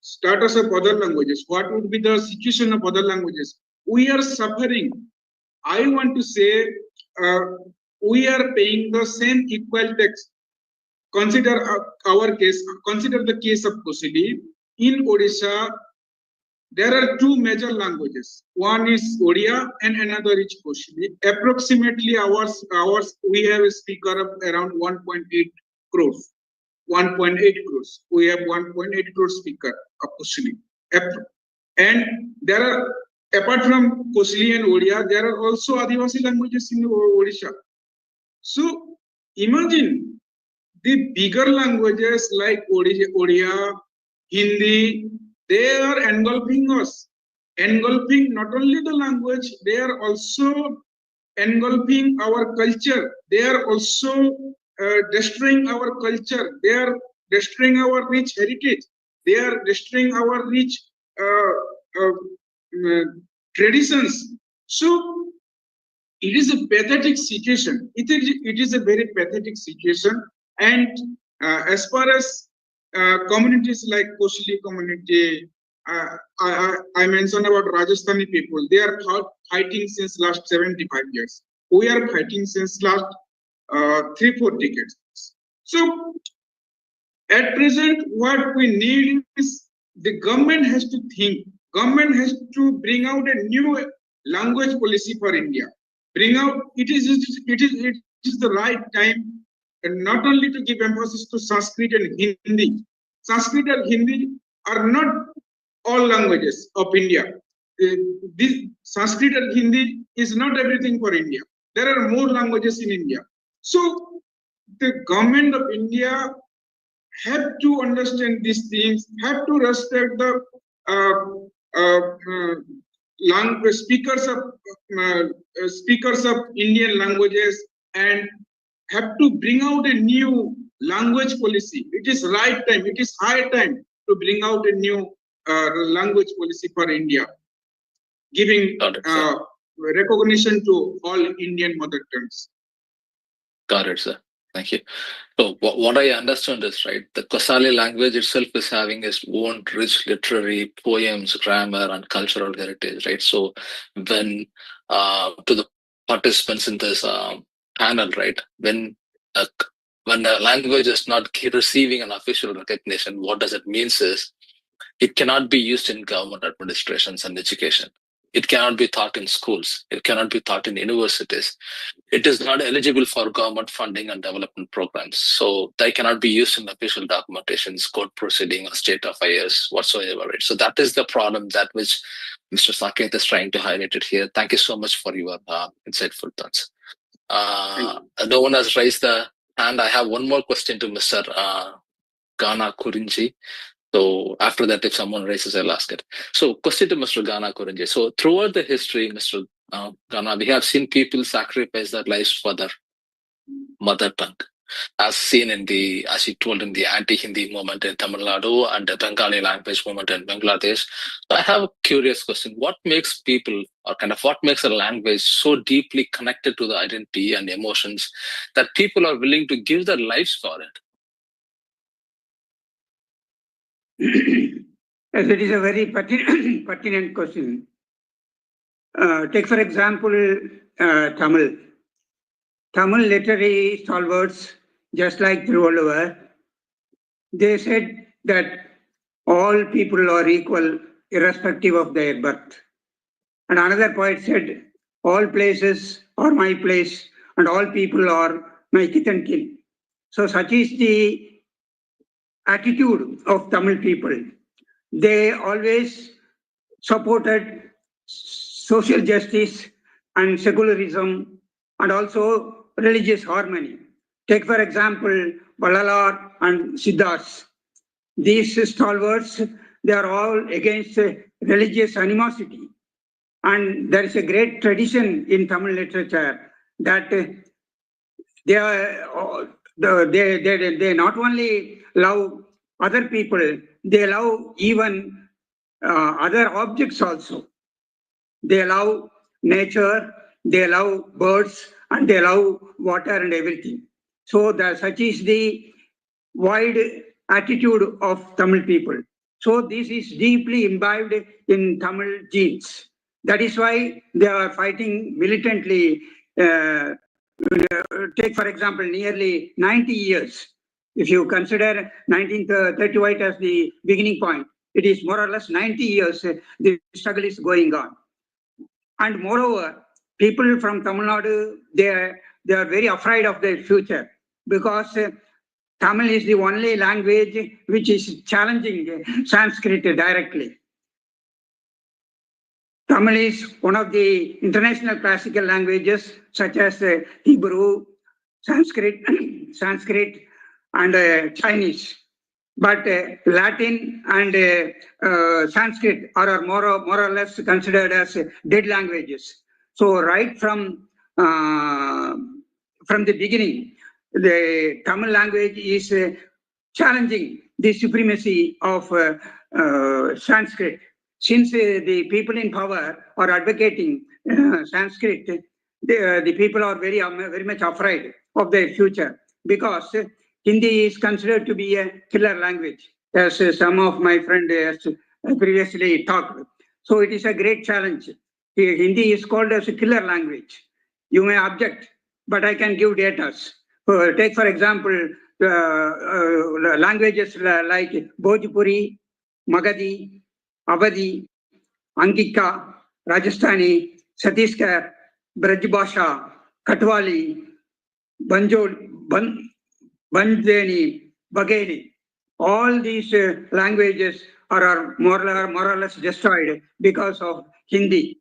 status of other languages? What would be the situation of other languages? We are suffering. I want to say we are paying the same equal tax. Consider our case. Consider the case of Kosali. In Odisha, there are 2 major languages. One is Odia and another is Kosali. Approximately we have a speaker of around 1.8 crores. 1.8 crores. We have 1.8 crores speaker of Kosali. And there are, apart from Kosali and Odia, there are also Adivasi languages in Odisha. So imagine the bigger languages like Odia, Hindi, they are engulfing us, engulfing not only the language, they are also engulfing our culture. They are also destroying our culture. They are destroying our rich heritage. They are destroying our rich traditions. So it is a pathetic situation. It is a very pathetic situation. And as far as communities like Kosali community, I mentioned about Rajasthani people. They are fighting since last 75 years. We are fighting since last 3-4 decades. So at present, what we need is the government has to think. Government has to bring out a new language policy for India. Bring out it is the right time, and not only to give emphasis to Sanskrit and Hindi. Sanskrit and Hindi are not all languages of India. This Sanskrit and Hindi is not everything for India. There are more languages in India. So the government of India have to understand these things, have to respect the speakers of Indian languages, and have to bring out a new language policy. It is right time. It is high time to bring out a new language policy for India, giving recognition to all Indian mother tongues. Got it, sir. Thank you. So what I understand is, right, the Kosali language itself is having its own rich literary poems, grammar, and cultural heritage, right? So when to the participants in this panel, right, when a language is not receiving an official recognition, what does it mean is it cannot be used in government administrations and education. It cannot be taught in schools. It cannot be taught in universities. It is not eligible for government funding and development programs. So they cannot be used in official documentations, court proceeding, or state affairs whatsoever. Right? So that is the problem that which Mr. Saket is trying to highlight it here. Thank you so much for your insightful thoughts. No one has raised the hand. I have one more question to Mr. Gana Kurinji. So after that, if someone raises, I'll ask it. So question to Mr. Gana Kurinji. So throughout the history, Mr. Gana, we have seen people sacrifice their lives for their mother tongue, as seen in the, as you told, in the anti-Hindi movement in Tamil Nadu and the Bengali language movement in Bangladesh. So I have a curious question. What makes people, or kind of what makes a language so deeply connected to the identity and emotions that people are willing to give their lives for it? Yes, it is a very pertinent question. Take, for example, Tamil. Tamil literary stalwarts, just like Thiruvalluvar, they said that all people are equal irrespective of their birth. And another poet said, all places are my place and all people are my kith and kin. So such is the attitude of Tamil people. They always supported social justice and secularism and also religious harmony. Take, for example, Vallalar and Siddhas. These stalwarts, they are all against religious animosity. And there is a great tradition in Tamil literature that they not only love other people, they love even other objects also. They love nature, they love birds, and they love water and everything. So such is the wide attitude of Tamil people. So this is deeply imbibed in Tamil genes. That is why they are fighting militantly. Take, for example, nearly 90 years. If you consider 1938 as the beginning point, it is more or less 90 years the struggle is going on. And moreover, people from Tamil Nadu, they are very afraid of their future because Tamil is the only language which is challenging Sanskrit directly. Tamil is one of the international classical languages such as Hebrew, Sanskrit, and Chinese. But Latin and Sanskrit are more or less considered as dead languages. So right from the beginning, the Tamil language is challenging the supremacy of Sanskrit. Since the people in power are advocating Sanskrit, the people are very much afraid of their future because Hindi is considered to be a killer language, as some of my friends has previously talked. So it is a great challenge. Hindi is called as a killer language. You may object, but I can give data. Take for example, languages like Bhojpuri, Magadhi, Awadhi, Angika, Rajasthani, Chhattisgarh, Brajbhasha, Katwali, Bandhani, Bagheli. All these languages are more or less destroyed because of Hindi.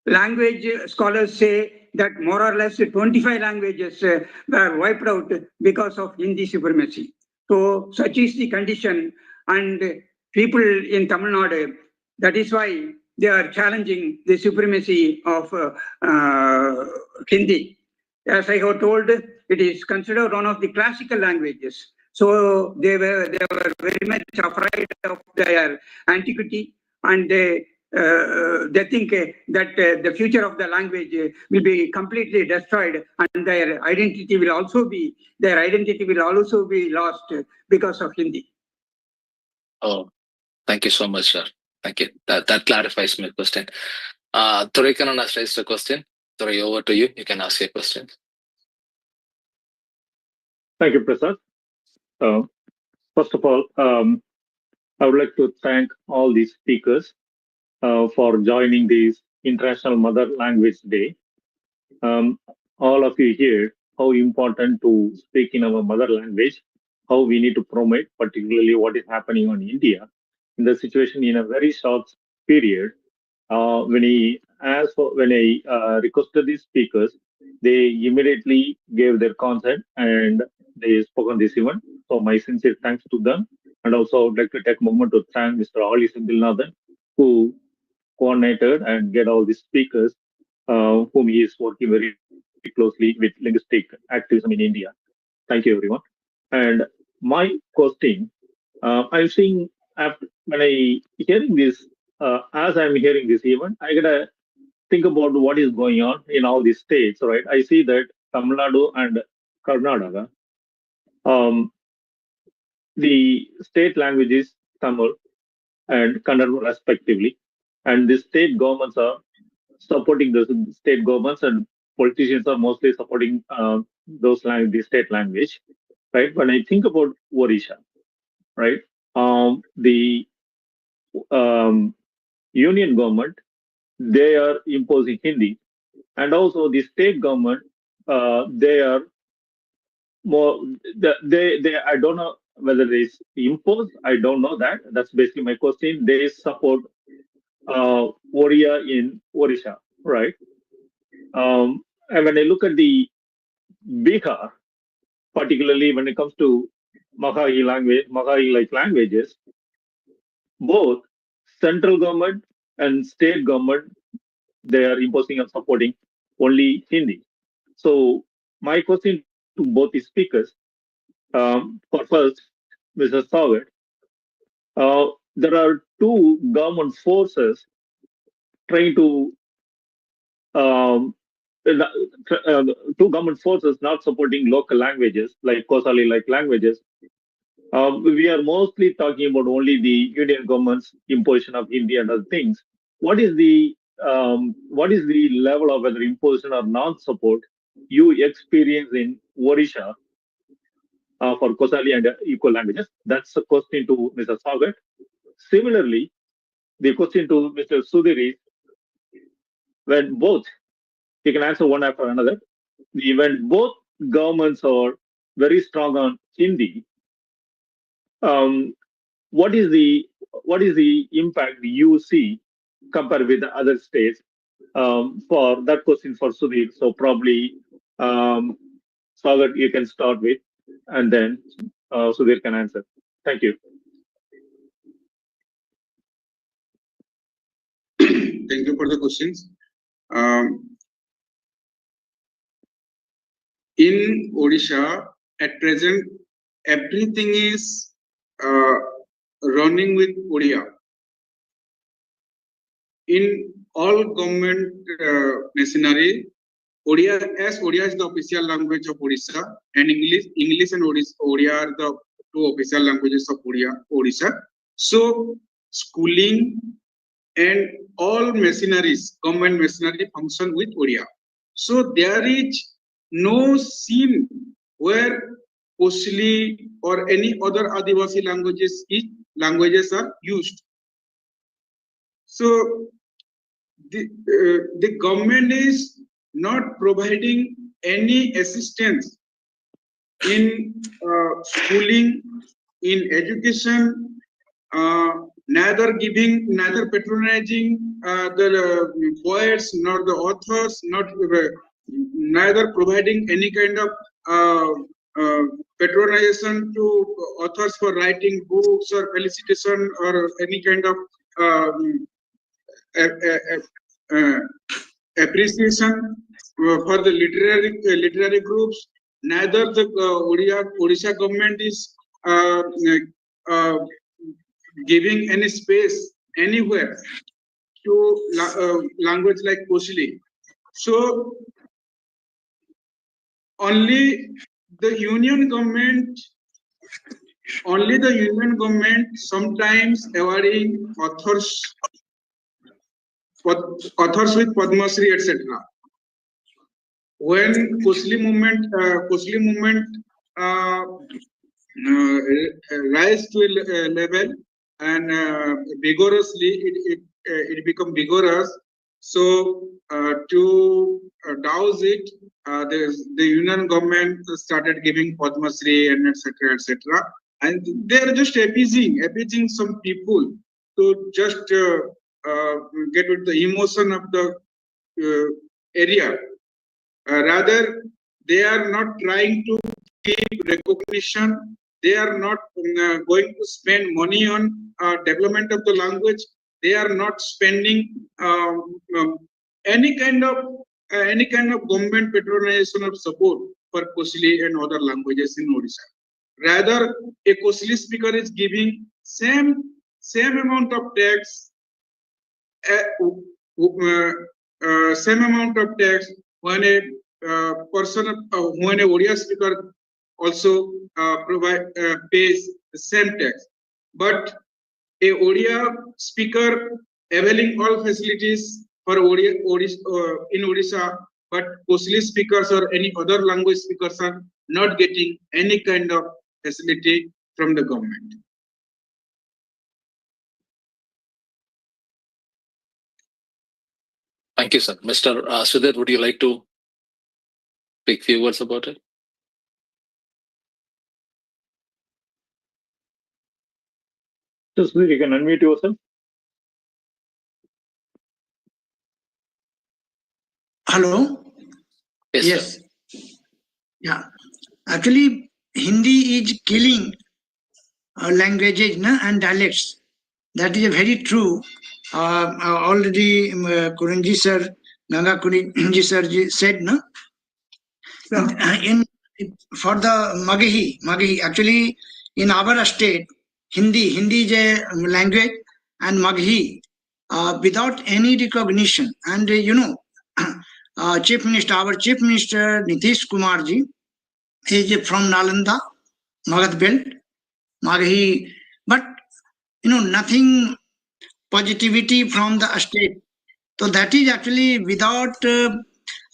Language scholars say that more or less 25 languages were wiped out because of Hindi supremacy. So such is the condition, and people in Tamil Nadu, that is why they are challenging the supremacy of Hindi. As I have told, it is considered one of the classical languages. So they were very much afraid of their antiquity, and they think that the future of the language will be completely destroyed, and their identity will also be lost because of Hindi. Oh, thank you so much, sir. Thank you. That clarifies my question. Thorikanan has raised a question. Thori, over to you. You can ask your question. Thank you, Prasad. First of all, I would like to thank all these speakers for joining this International Mother Language Day. All of you heard how important to speak in our mother language, how we need to promote, particularly what is happening in India in the situation in a very short period. When I requested these speakers, they immediately gave their consent and they spoke on this event. So my sincere thanks to them. And also I would like to take a moment to thank Mr. Ali Sindilnathan, who coordinated and get all these speakers, whom he is working very closely with linguistic activism in India. Thank you, everyone. And my question, I'm seeing after when I hearing this, as I'm hearing this event, I gotta think about what is going on in all these states, right? I see that Tamil Nadu and Karnataka, the state language is Tamil and Kannada respectively, and the state governments are supporting the state governments, and politicians are mostly supporting the state language, right? When I think about Odisha, right, the union government, they are imposing Hindi, and also the state government, they are more, they I don't know whether it's imposed, I don't know that. That's basically my question. They support Odia in Odisha, right? And when I look at the Bihar, particularly when it comes to Maghai-like languages, both central government and state government, they are imposing and supporting only Hindi. So my question to both the speakers, for first, Mr. Saket, there are two government forces trying to two government forces not supporting local languages like Kosali-like languages. We are mostly talking about only the union government's imposition of Hindi and other things. What is the level of whether imposition or non-support you experience in Odisha for Kosali and equal languages? That's a question to Mr. Saket. Similarly, the question to Mr. Sudhir is, when both, you can answer one after another, when both governments are very strong on Hindi, what is the impact you see compare with the other states? For that question for Sudhir, so probably Saket, you can start with, and then Sudhir can answer. Thank you. Thank you for the questions. In Odisha, at present, everything is running with Odia. In all government machinery, Odia is the official language of Odisha, and English and Odia are the two official languages of Odisha. So schooling and all machineries, government machinery function with Odia. So there is no scene where Kosali or any other Adivasi languages are used. So the government is not providing any assistance in schooling, in education, neither patronizing the poets nor the authors, neither providing any kind of patronization to authors for writing books or felicitation or any kind of appreciation for the literary groups. Neither the Odisha government is giving any space anywhere to language like Kosali. So only the union government sometimes awarding authors with Padma Shri, etc. When Kosali movement rise to a level and vigorously it become vigorous. So to douse it, the union government started giving Padma Shri and etc. etc. And they are just appeasing some people to just get with the emotion of the area. Rather, they are not trying to give recognition. They are not going to spend money on development of the language. They are not spending any kind of government patronization of support for Kosali and other languages in Odisha. Rather, a Kosali speaker is giving same amount of tax, when a when a Odia speaker also pays the same tax. But a Odia speaker availing all facilities for in Odisha, but Kosali speakers or any other language speakers are not getting any kind of facility from the government. Thank you, sir. Mr. Sudhir, would you like to speak a few words about it? Just you can unmute yourself. Hello? Yes. Sir. Yeah. Actually, Hindi is killing languages and dialects. That is very true. Already Kurinji sir, Gana Kurinji sir said, no? For the Magahi, actually in our state, Hindi is a language, and Magahi, without any recognition. And our Chief Minister Nitish Kumar ji is from Nalanda, Magad belt, Magahi, but nothing positivity from the state. So that is actually without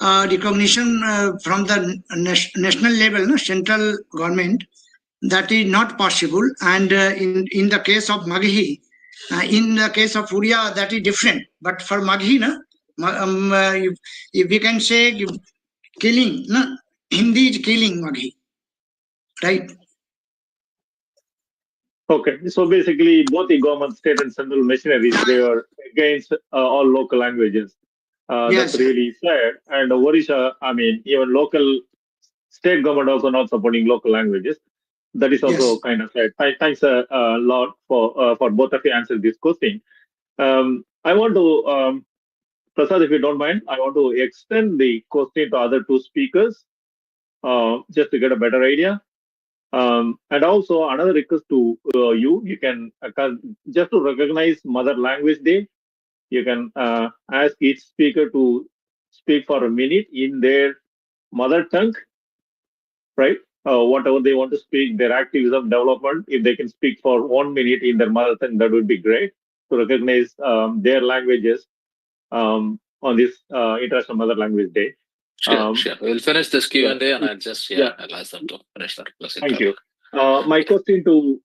recognition from the national level, no, central government, that is not possible. And in the case of Magahi, in the case of Oriya, that is different. But for Magahi, if we can say killing, Hindi is killing Magahi, right? Okay, so basically both the government, state and central machineries, they are against all local languages. That's really sad. And Odisha, I mean, even local state government also not supporting local languages. That is also kind of sad. Thanks a lot for both of you answer this question. I want to, Prasad, if you don't mind, I want to extend the question to other two speakers just to get a better idea. And also another request to you can just to recognize Mother Language Day, you can ask each speaker to speak for a minute in their mother tongue, right? Whatever they want to speak, their activism development, if they can speak for 1 minute in their mother tongue, that would be great to recognize their languages on this International Mother Language Day. Sure. We'll finish this Q&A and I'll just, I'll ask them to finish that. Thank you. My question to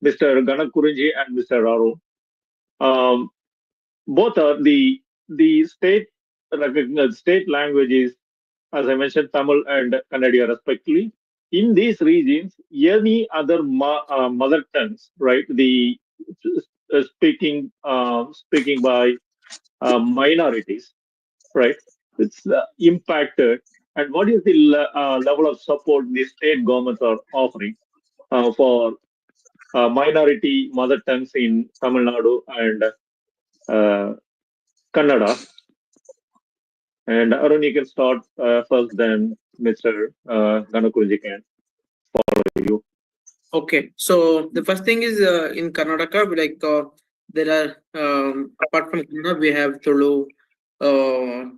Mr. Gana Kurinji and Mr. Arun. Both are the state recognized state languages, as I mentioned, Tamil and Kannada respectively. In these regions, any other mother tongues, right? The speaking by minorities, right? It's impacted. And what is the level of support the state governments are offering for minority mother tongues in Tamil Nadu and Kannada? And Arun, you can start first, then Mr. Gana Kurinji can follow you. Okay, so the first thing is in Karnataka, there are apart from Kannada, we have Tulu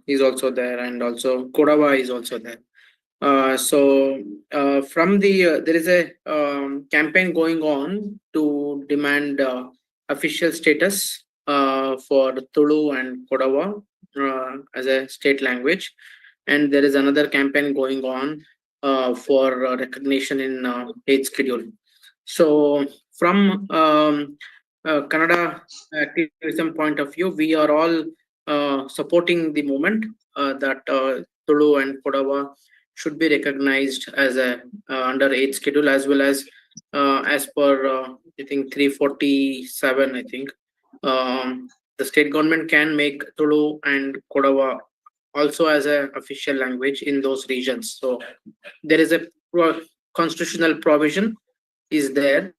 is also there, and also Kodava is also there. From the there is a campaign going on to demand official status for Tulu and Kodava as a state language, and there is another campaign going on for recognition in 8th schedule. So from Kannada activism point of view, we are all supporting the movement that Tulu and Kodava should be recognized as a under 8th schedule, as well as per I think 347. I think the state government can make Tulu and Kodava also as an official language in those regions. So there is a constitutional provision is there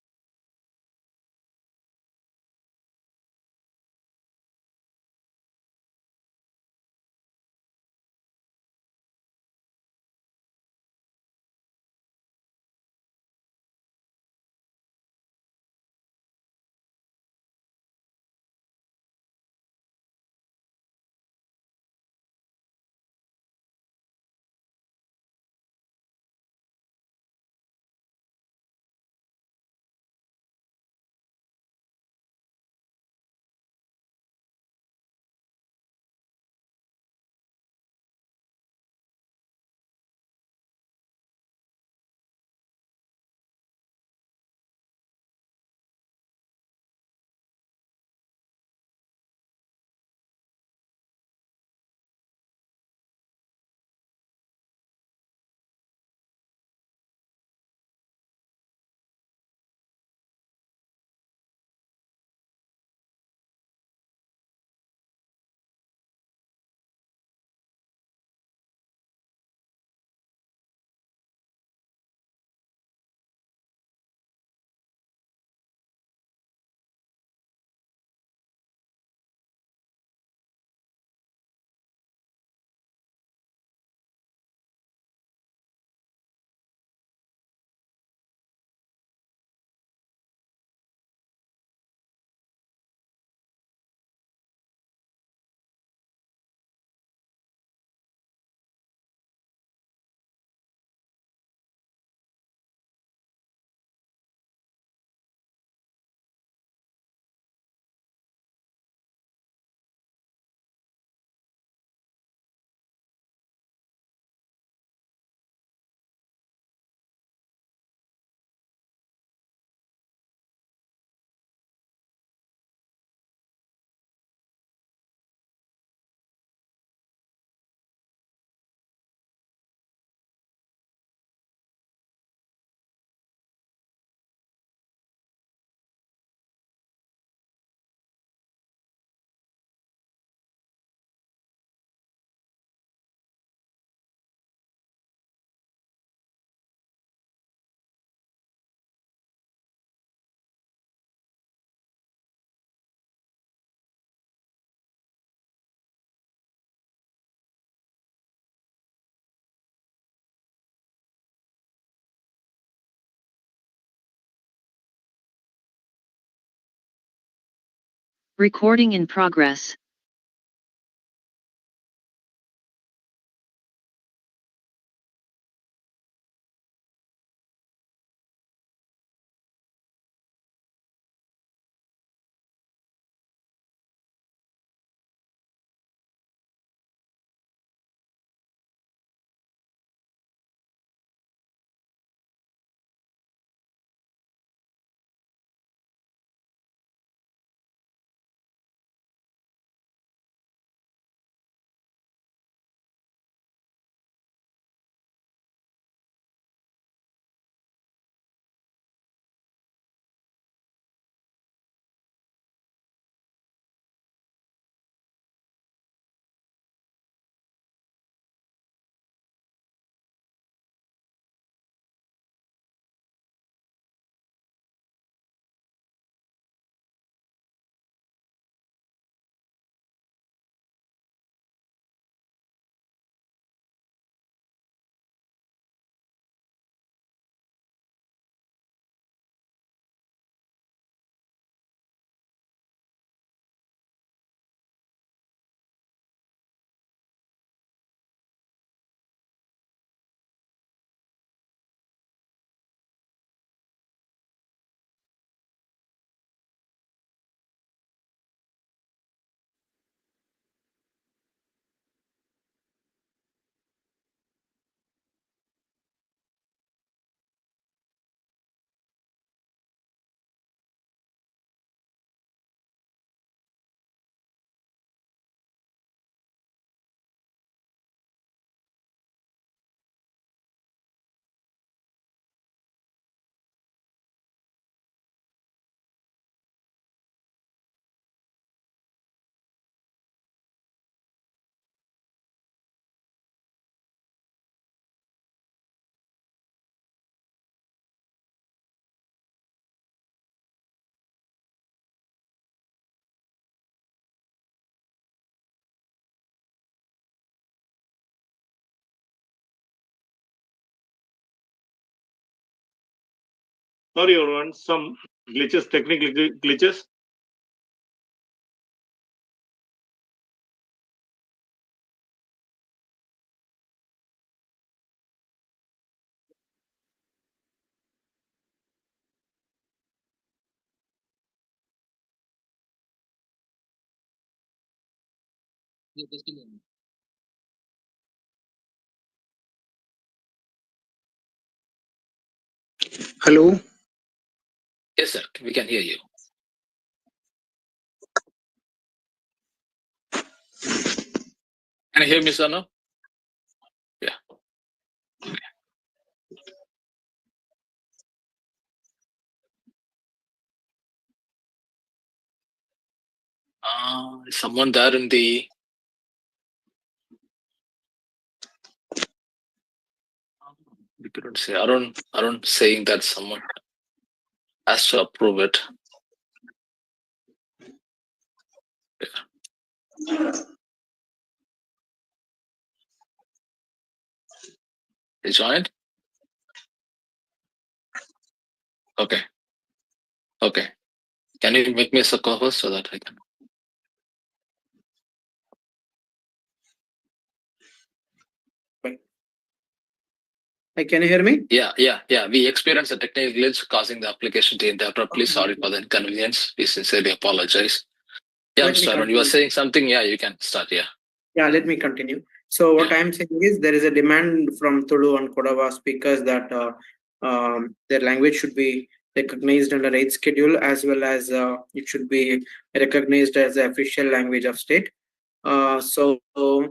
Recording in progress. Sorry, everyone, some glitches, technical glitches. Hello. Yes, sir. We can hear you. Can you hear me, sir? No? Yeah. Is someone there in the... We couldn't say. Arun saying that someone has to approve it. He joined? Okay. Okay. Can you make me as a co-host so that I can... Can you hear me? Yeah. We experienced a technical glitch causing the application to interrupt. Please, sorry for the inconvenience. We sincerely apologize. Yeah, Let me Mr. Arun, you continue. were saying something. Yeah, you can start. Yeah. Yeah, let me continue. So what I'm saying is there is a demand from Tulu and Kodava speakers that their language should be recognized under 8th schedule, as well as it should be recognized as the official language of state. So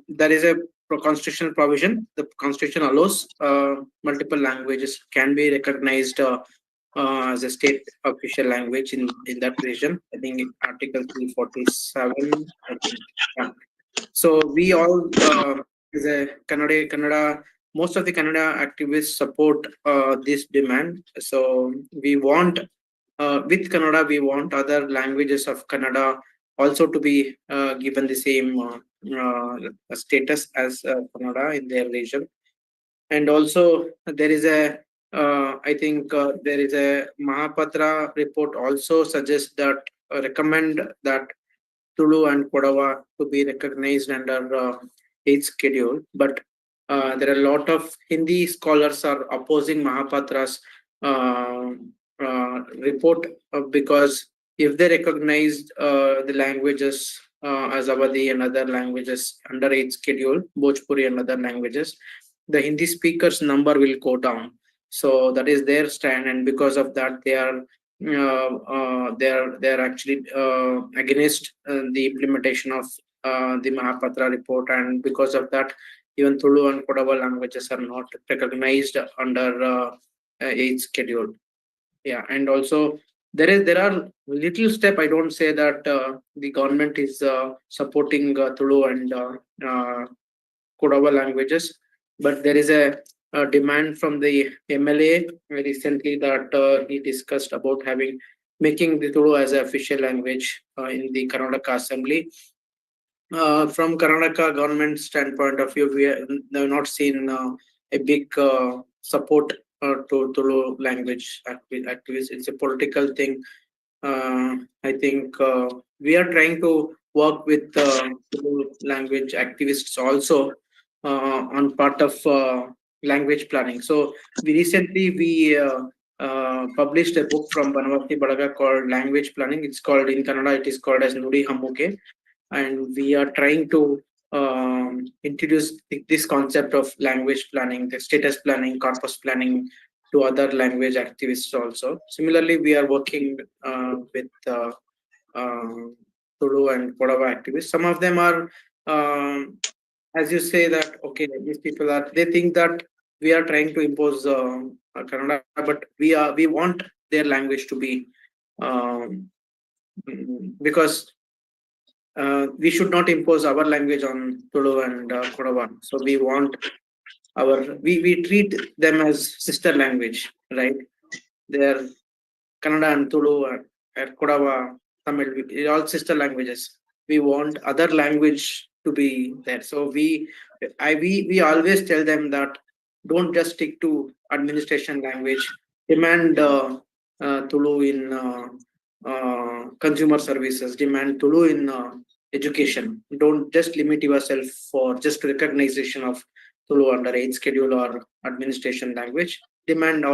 there is a constitutional provision. The constitution allows multiple languages can be recognized as a state official language in that region. I think Article 347. I think. Yeah. So we all, as a Kannada, most of the Kannada activists support this demand. So we want, with Kannada, we want other languages of Kannada also to be given the same status as Kannada in their region. And also there is a, I think there is a Mahapatra report also suggests that, recommend that Tulu and Kodava to be recognized under 8th schedule, but there are a lot of Hindi scholars are opposing Mahapatra's report because if they recognized the languages as Awadhi and other languages under 8th schedule, Bhojpuri and other languages, the Hindi speakers number will go down. So that is their stand, and because of that, they are actually against the implementation of the Mahapatra report, and because of that, even Tulu and Kodava languages are not recognized under 8th schedule. Yeah, and also there are little step. I don't say that the government is supporting Tulu and Kodava languages, but there is a demand from the MLA recently that he discussed about making the Tulu as an official language in the Karnataka Assembly. From Karnataka government standpoint of view, we have not seen a big support to Tulu language activists. It's a political thing. I think we are trying to work with Tulu language activists also on part of language planning. So we recently published a book from Banavati Badaga called Language Planning. It's called in Kannada, it is called as Nudi Hammuke. And we are trying to introduce this concept of language planning, the status planning, corpus planning to other language activists also. Similarly, we are working with Tulu and Kodava activists. Some of them are, as you say that, okay, these people they think that we are trying to impose Kannada, but we want their language to be, because we should not impose our language on Tulu and Kodava. So we want we treat them as sister language, right? They are Kannada and Tulu and Kodava, Tamil, all sister languages. We want other language to be there. So we always tell them that don't just stick to administration language. Demand Tulu in consumer services, demand Tulu in education. Don't just limit yourself for just recognition of Tulu under 8th schedule or administration language. Demand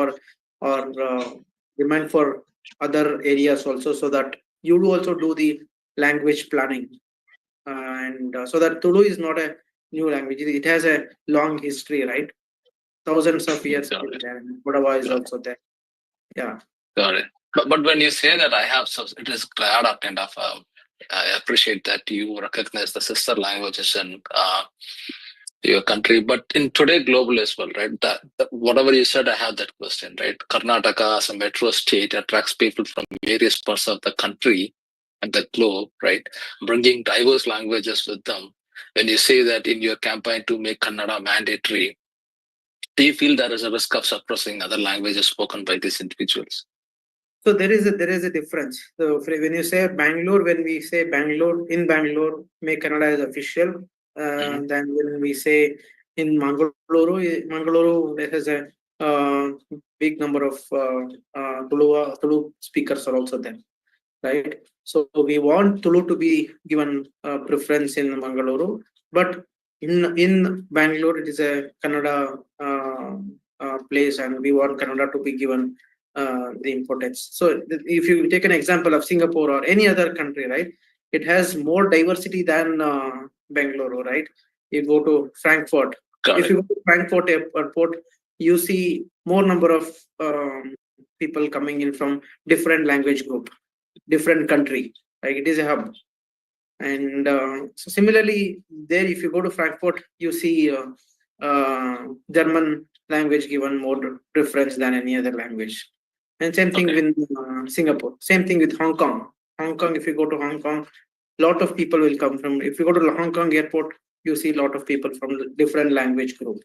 demand for other areas also, so that you do also do the language planning, and so that Tulu is not a new language. It has a long history, right? Thousands of years. Kodava is also there. Yeah. Got it. But when you say that, it is glad kind of. I appreciate that you recognize the sister languages in your country, but in today global as well, right? That whatever you said, I have that question, right? Karnataka as a metro state attracts people from various parts of the country and the globe, right? Bringing diverse languages with them. When you say that in your campaign to make Kannada mandatory, do you feel there is a risk of suppressing other languages spoken by these individuals? So there is a difference. So when you say Bangalore, when we say in Bangalore, make Kannada as official. Then when we say in Mangaluru, there is a big number of Tulu speakers are also there, right? So we want Tulu to be given preference in Mangaluru, but in Bangalore it is a Kannada place, and we want Kannada to be given the importance. So if you take an example of Singapore or any other country, right, it has more diversity than Bangalore, right? You go to Frankfurt. If you go to Frankfurt airport, you see more number of people coming in from different language group, different country. Like it is a hub. And so similarly, there if you go to Frankfurt, you see German language given more preference than any other language. And same thing with Singapore. Same thing with Hong Kong. Hong Kong, if you go to Hong Kong, lot of people will come from. If you go to the Hong Kong airport, you see a lot of people from different language group.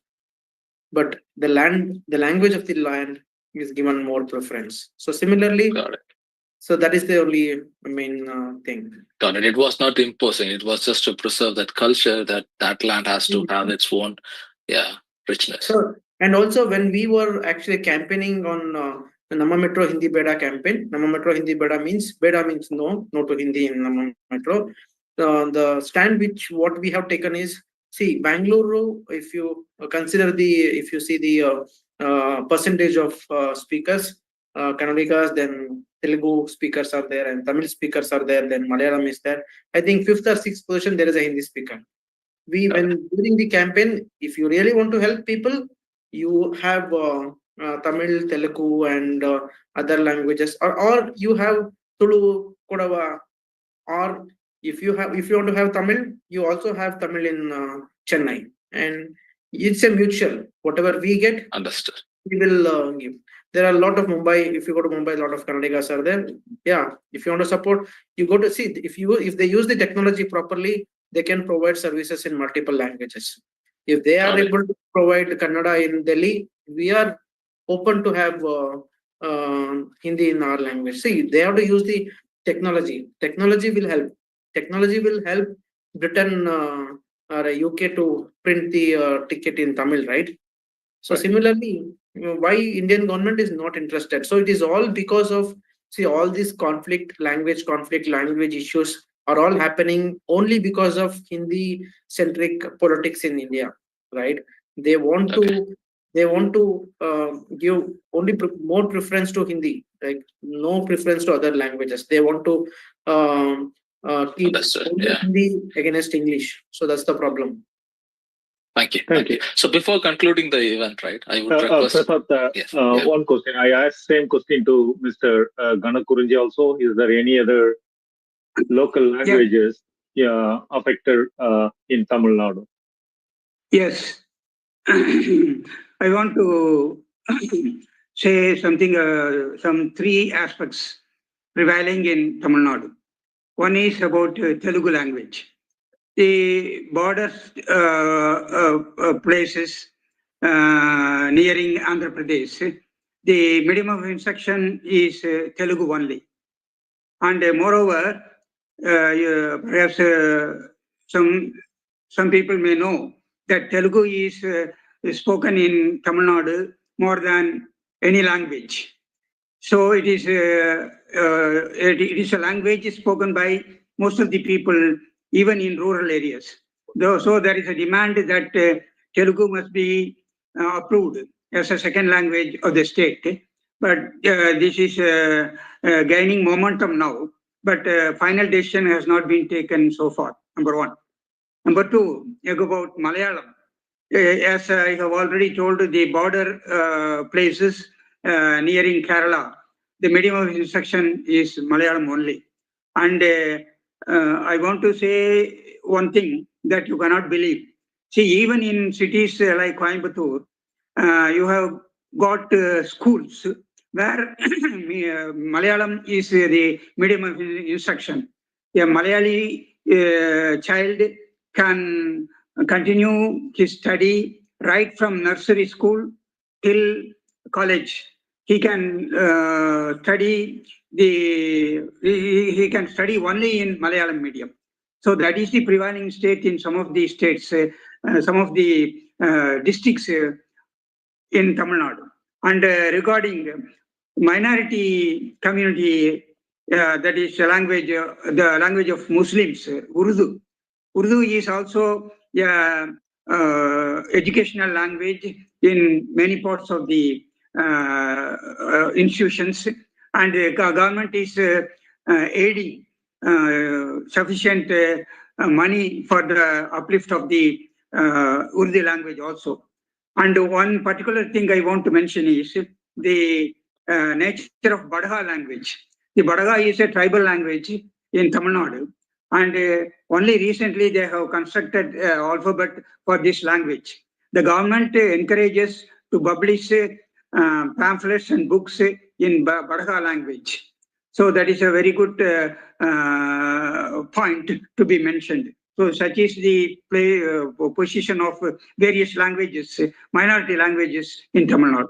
But the language of the land is given more preference. So similarly, so that is the only main thing. Got it. It was not imposing. It was just to preserve that culture that land has to have its own, richness. So, and also when we were actually campaigning on the Nama Metro Hindi Beda campaign, Nama Metro Hindi Beda means no to Hindi in Nama Metro. the stand which what we have taken is, see, Bangalore, if you consider if you see the percentage of speakers, Kannadigas, then Telugu speakers are there, and Tamil speakers are there, then Malayalam is there. I think 5th or 6th position there is a Hindi speaker. When during the campaign, if you really want to help people, you have Tamil, Telugu, and other languages, or you have Tulu, Kodava, or if you want to have Tamil, you also have Tamil in Chennai, and it's a mutual. Whatever we get, Understood. we will give. There are a lot of Mumbai. If you go to Mumbai, a lot of Kannadigas are there. Yeah, if you want to support, you go to see. If they use the technology properly, they can provide services in multiple languages. If they are able to provide Kannada in Delhi, we are open to have Hindi in our language. See, they have to use the technology. Technology will help. Technology will help Britain or UK to print the ticket in Tamil, right? So similarly, why Indian government is not interested? So it is all because of, see, all this language issues are all happening only because of Hindi centric politics in India, right? They want to give only more preference to Hindi, like no preference to other languages. They want to keep only Hindi against English. So that's the problem. Thank you. So before concluding the event, right, I would request... One question. I asked same question to Mr. Gana Kurinji also. Is there any other local languages affected in Tamil Nadu? Yes. I want to say something, some 3 aspects prevailing in Tamil Nadu. One is about Telugu language. The border places nearing Andhra Pradesh, the medium of instruction is Telugu only. And moreover, perhaps some people may know that Telugu is spoken in Tamil Nadu more than any language. So it is a language spoken by most of the people, even in rural areas. So there is a demand that Telugu must be approved as a second language of the state. But this is gaining momentum now. But final decision has not been taken so far, number 1. Number 2, about Malayalam. As I have already told, the border places nearing Kerala, the medium of instruction is Malayalam only. And I want to say one thing that you cannot believe. See, even in cities like Coimbatore, you have got schools where Malayalam is the medium of instruction. A Malayali child can continue his study right from nursery school till college. He can study he can study only in Malayalam medium. So that is the prevailing state in some of the states, some of the districts in Tamil Nadu. And regarding minority community, that is the language of Muslims, Urdu. Urdu is also educational language in many parts of the institutions, and the government is aiding sufficient money for the uplift of the Urdu language also. And one particular thing I want to mention is the nature of Badaga language. The Badaga is a tribal language in Tamil Nadu, and only recently they have constructed alphabet for this language. The government encourages to publish pamphlets and books in Badaga language. So that is a very good point to be mentioned. So such is the position of various languages, minority languages in Tamil Nadu.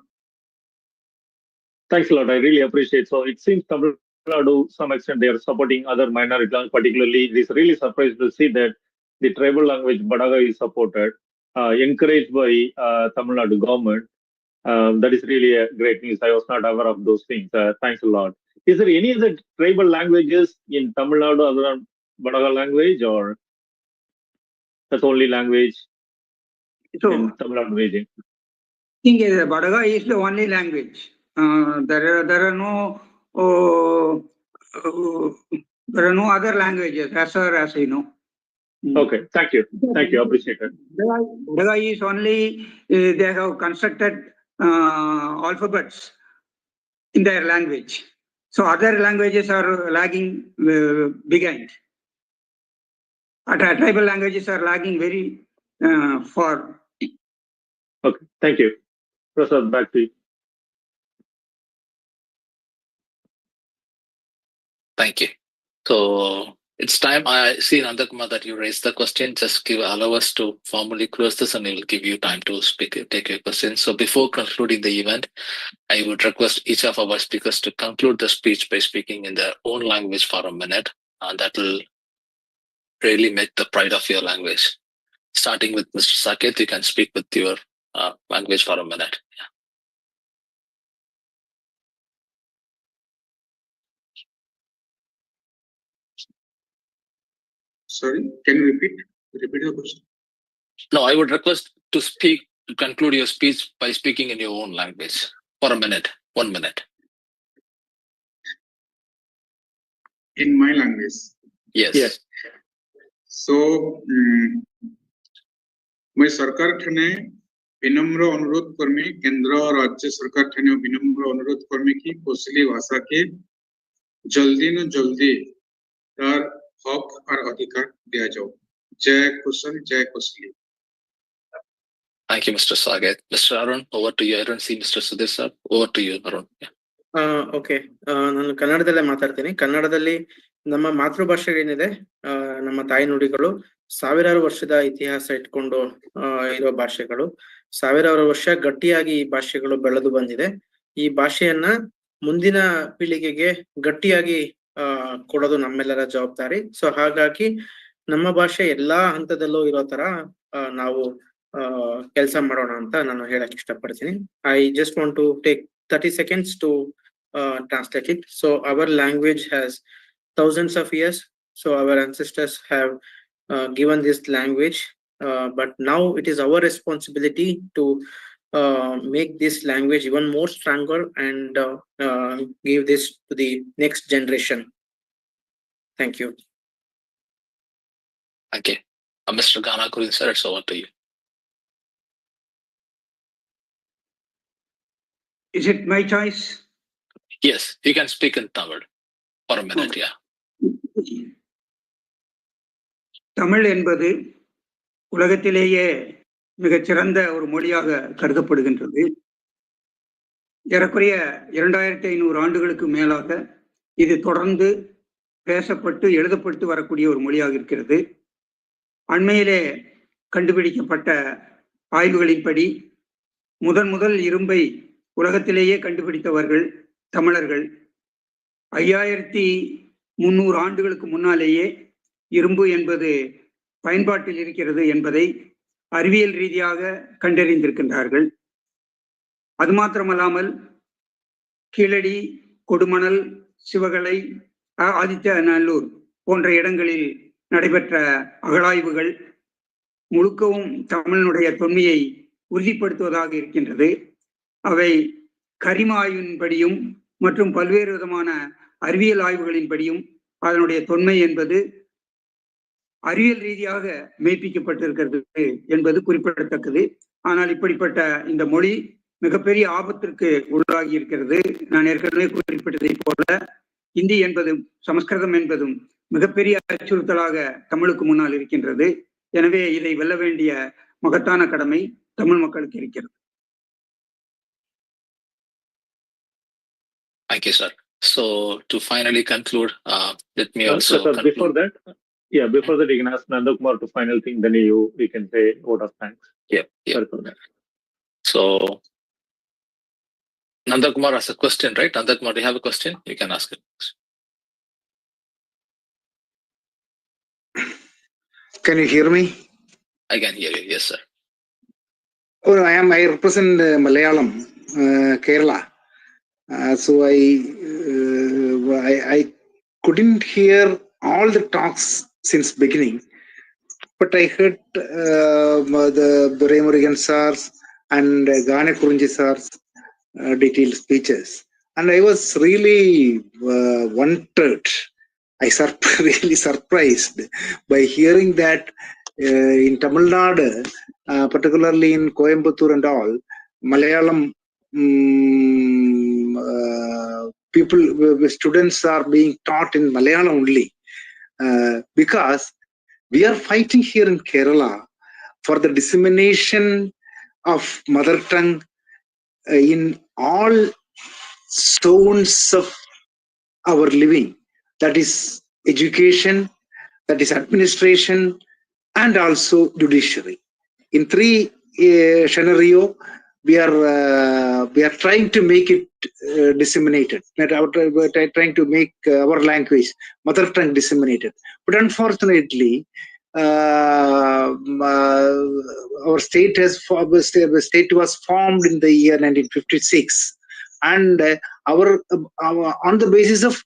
Thanks a lot. I really appreciate. So it seems Tamil Nadu, to some extent, they are supporting other minority languages. Particularly, it is really surprised to see that the tribal language Badaga is supported, encouraged by Tamil Nadu government. That is really a great news. I was not aware of those things. Thanks a lot. Is there any other tribal languages in Tamil Nadu other than Badaga language, or that's only language So, in Tamil Nadu region? I think Badaga is the only language. There are no other languages as far as I know. Okay, thank you. Thank you. Appreciate it. Badaga is only, they have constructed alphabets in their language. So other languages are lagging behind. Tribal languages are lagging very far. Okay, thank you. Prasad, back to you. Thank you. So it's time. I see, Nandakumar, that you raised the question. Just allow us to formally close this, and we'll give you time to speak, take your questions. So before concluding the event, I would request each of our speakers to conclude the speech by speaking in their own language for a minute, and that will really make the pride of your language. Starting with Mr. Saket, you can speak with your language for a minute. Yeah. Sorry, can you repeat the question? No, I would request to conclude your speech by speaking in your own language for a minute, 1 minute. In my language? Yes. So, मैं सरकार ठाने विनम्र अनुरोध कर्मी केंद्र और राज्य सरकार ठाने विनम्र अनुरोध कर्मी की कोसली भाषा के जल्दी न जल्दी तार हक और अधिकार दिया जाओ. जय कुशल, जय Kosli. Thank you, Mr. Saket. Mr. Arun, over to you. I don't see Mr. Sudhir sir. Over to you, Arun. Yeah. Okay, ನಾನು ಕನ್ನಡದಲ್ಲೇ ಮಾತಾಡ್ತೀನಿ. ಕನ್ನಡದಲ್ಲಿ ನಮ್ಮ ಮಾತೃಭಾಷೆ ಏನಿದೆ, ನಮ್ಮ ತಾಯಿ ನುಡಿಗಳು ಸಾವಿರಾರು ವರ್ಷದ ಇತಿಹಾಸ ಇಟ್ಕೊಂಡು ಇರೋ ಭಾಷೆಗಳು. ಸಾವಿರಾರು ವರ್ಷ ಗಟ್ಟಿಯಾಗಿ ಈ ಭಾಷೆಗಳು ಬೆಳೆದು ಬಂದಿದೆ. ಈ ಭಾಷೆಯನ್ನ ಮುಂದಿನ ಪೀಳಿಗೆಗೆ ಗಟ್ಟಿಯಾಗಿ ಕೊಡೋದು ನಮ್ಮೆಲ್ಲರ ಜವಾಬ್ದಾರಿ. ಸೊ ಹಾಗಾಗಿ ನಮ್ಮ ಭಾಷೆ ಎಲ್ಲಾ ಹಂತದಲ್ಲೂ ಇರೋ ತರ ನಾವು ಕೆಲಸ ಮಾಡೋಣ ಅಂತ ನಾನು ಹೇಳಕ್ ಇಷ್ಟಪಡ್ತೀನಿ. I just want to take 30 seconds to translate it. So our language has thousands of years. So our ancestors have given this language, but now it is our responsibility to make this language even more stronger and give this to the next generation. Thank you. Okay. Mr. Gana Kurinji sir, it's over to you. Is it my choice? Yes, you can speak in Tamil for a minute. Yeah. Tamil என்பது உலகத்திலேயே மிகச்சிறந்த ஒரு மொழியாக கருதப்படுகின்றது. ஏறக்குறைய 2500 ஆண்டுகளுக்கு மேலாக இது தொடர்ந்து பேசப்பட்டு எழுதப்பட்டு வரக்கூடிய ஒரு மொழியாக இருக்கிறது. அண்மையிலே கண்டுபிடிக்கப்பட்ட ஆய்வுகளின்படி முதல் இரும்பை உலகத்திலேயே கண்டுபிடித்தவர்கள் தமிழர்கள். 5300 ஆண்டுகளுக்கு முன்னாலேயே இரும்பு என்பது பயன்பாட்டில் இருக்கிறது என்பதை அறிவியல் ரீதியாக கண்டறிந்திருக்கின்றார்கள். அது மாத்திரமல்லாமல் கீழடி, கொடுமணல், சிவகலை, ஆதித்யநல்லூர் போன்ற இடங்களில் நடைபெற்ற அகழாய்வுகள் முழுக்கவும் தமிழனுடைய தொன்மையை உறுதிப்படுத்துவதாக இருக்கின்றது. அவை கரிம ஆய்வின்படியும் மற்றும் பல்வேறு விதமான அறிவியல் ஆய்வுகளின்படியும் அதனுடைய தொன்மை என்பது அறிவியல் ரீதியாக மெய்ப்பிக்கப்பட்டிருக்கிறது என்பது குறிப்பிடத்தக்கது. ஆனால் இப்படிப்பட்ட இந்த மொழி மிகப்பெரிய ஆபத்திற்கு உள்ளாகி இருக்கிறது. நான் ஏற்கனவே குறிப்பிட்டதை போல இந்தி என்பதும் சமஸ்கிருதம் என்பதும் மிகப்பெரிய அச்சுறுத்தலாக தமிழுக்கு முன்னால் இருக்கின்றது. எனவே இதை வெல்ல வேண்டிய மகத்தான கடமை தமிழ் மக்களுக்கு இருக்கிறது. Thank you, sir. So to finally conclude, let me also conclude. Before that, you can ask Nandakumar to final thing, then we can say vote of thanks. Yeah. So Nandakumar has a question, right? Nandakumar, do you have a question? You can ask it. Can you hear me? I can hear you. Yes, sir. Oh, I represent Malayalam, Kerala. So I couldn't hear all the talks since beginning. But I heard the Murugan sir's and Gana Kurinji sir's detailed speeches, and I was really wondered. Really surprised by hearing that in Tamil Nadu, particularly in Coimbatore and all, Malayalam students are being taught in Malayalam only, because we are fighting here in Kerala for the dissemination of mother tongue in all zones of our living. That is education, that is administration, and also judiciary. In three scenario, we are trying to make it disseminated. We're trying to make our language, mother tongue, disseminated. But unfortunately, our state was formed in the year 1956, and on the basis of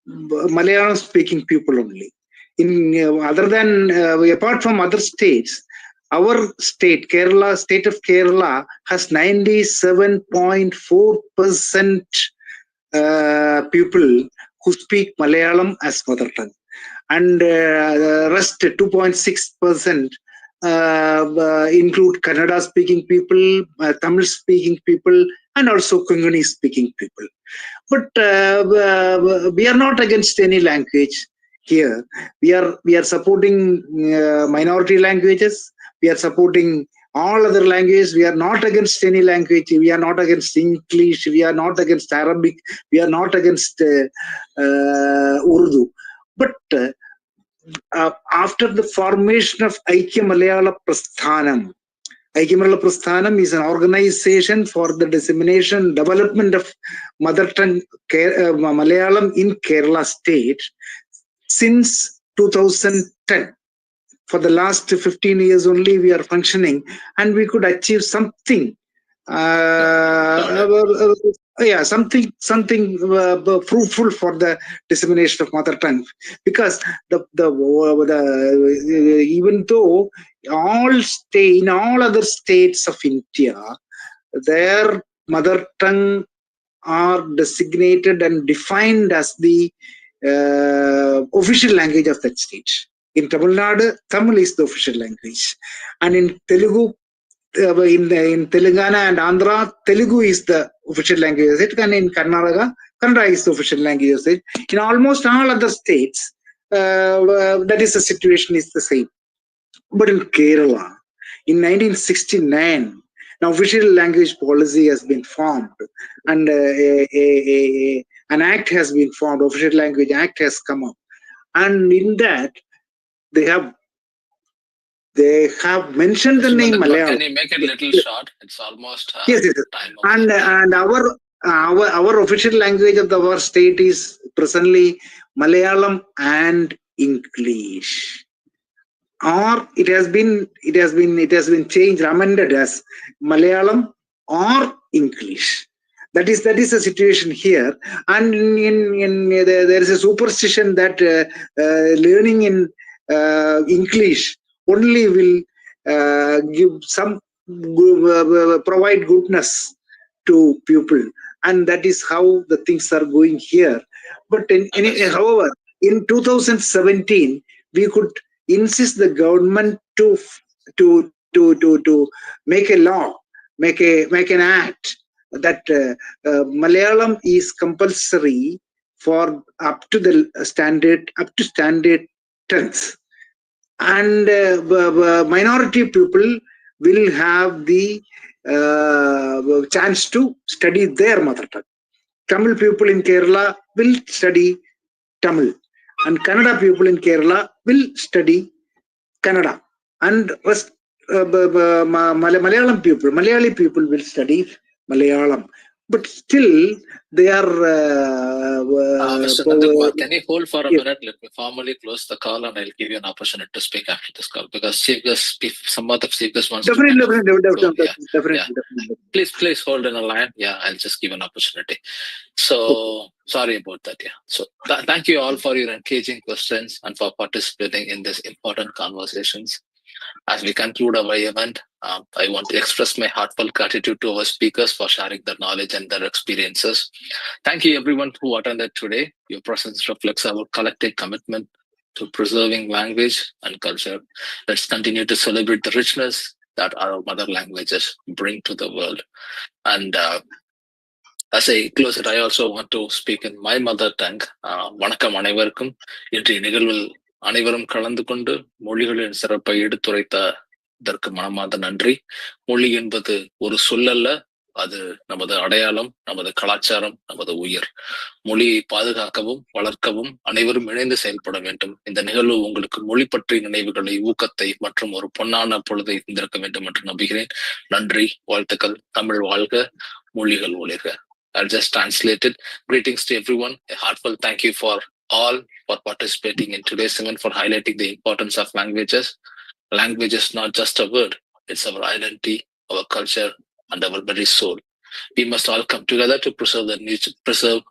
Malayalam speaking people only. Other than apart from other states, our state, Kerala, state of Kerala, has 97.4% people who speak Malayalam as mother tongue, and the rest 2.6% include Kannada speaking people, Tamil speaking people, and also Konkani speaking people. But we are not against any language here. We are supporting minority languages. We are supporting all other languages. We are not against any language. We are not against English. We are not against Arabic. We are not against Urdu. But after the formation of Aikya Malayala Prasthanam, Aikya Malayala Prasthanam is an organization for the dissemination, development of mother tongue Malayalam in Kerala state since 2010. For the last 15 years only we are functioning, and we could achieve something. Something fruitful for the dissemination of mother tongue, because even though in all other states of India, their mother tongue are designated and defined as the official language of that state. In Tamil Nadu, Tamil is the official language, and in Telugu, in Telangana and Andhra, Telugu is the official language, and in Karnataka, Kannada is the official language. In almost all other states, that is the situation is the same. But in Kerala, in 1969, an official language policy has been formed, and an act has been formed. Official Language Act has come up, and in that they have mentioned the name Malayalam. Can you make it a little short? It's almost yes. time. And our official language of our state is presently Malayalam and English, or it has been changed, amended as Malayalam or English. That is the situation here, and there is a superstition that learning in English only will provide goodness to people, and that is how the things are going here. But however, in 2017, we could insist the government to make a law, make an act that Malayalam is compulsory for up to standard 10th, and minority people will have the chance to study their mother tongue. Tamil people in Kerala will study Tamil, and Kannada people in Kerala will study Kannada, and Malayali people will study Malayalam. but still they are. Mr. Nandakumar, can you hold for a minute? Let me formally close the call and I'll give you an opportunity to speak after this call because some other speakers wants definitely, to definitely. Please hold in a line. Yeah, I'll just give an opportunity. So sorry about that. Yeah. So thank you all for your engaging questions and for participating in these important conversations. As we conclude our event, I want to express my heartfelt gratitude to our speakers for sharing their knowledge and their experiences. Thank you everyone who attended today. Your presence reflects our collective commitment to preserving language and culture. Let's continue to celebrate the richness that our mother languages bring to the world. And as I close it, I also want to speak in my mother tongue. வணக்கம் அனைவருக்கும். இன்றைய நிகழ்வில் அனைவரும் கலந்து கொண்டு மொழிகளின் சிறப்பை எடுத்துரைத்ததற்கு மனமார்ந்த நன்றி. மொழி என்பது ஒரு சொல்லல்ல, அது நமது அடையாளம், நமது கலாச்சாரம், நமது உயிர். மொழியை பாதுகாக்கவும் வளர்க்கவும் அனைவரும் இணைந்து செயல்பட வேண்டும். இந்த நிகழ்வு உங்களுக்கு மொழி பற்றிய நினைவுகளை, ஊக்கத்தை மற்றும் ஒரு பொன்னான பொழுதை தந்திருக்க வேண்டும் என்று நம்புகிறேன். நன்றி, வாழ்த்துக்கள். தமிழ் வாழ்க, மொழிகள் ஒளிர்க. I'll just translate it. Greetings to everyone. A heartfelt thank you for all for participating in today's event, for highlighting the importance of languages. Language is not just a word, it's our identity, our culture, and our very soul. We must all come together to preserve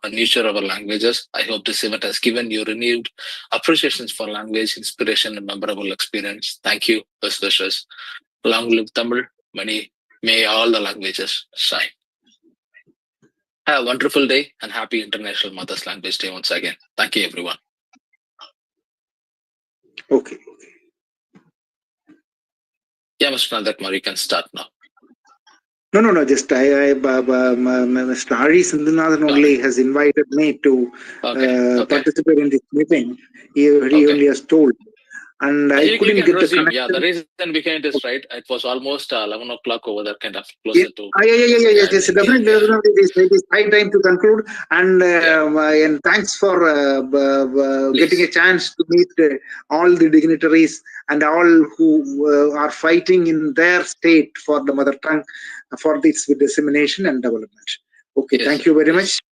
and nurture our languages. I hope this event has given you renewed appreciations for language, inspiration, and memorable experience. Thank you, best wishes. Long live Tamil. May all the languages shine. Have a wonderful day and happy International Mother's Language Day once again. Thank you, everyone. Okay. Yeah, Mr. Nandakumar, you can start now. No. Just Mr. Ari Sindhanathan only has invited me to participate in this meeting. He only has told. And I couldn't get the connection. Yeah, the reason behind this, right? It was almost 11 o'clock over there, kind of closer to. Yes, definitely. It is high time to conclude. And thanks for getting a chance to meet all the dignitaries and all who are fighting in their state for the mother tongue, for its dissemination and development. Okay, thank you very much.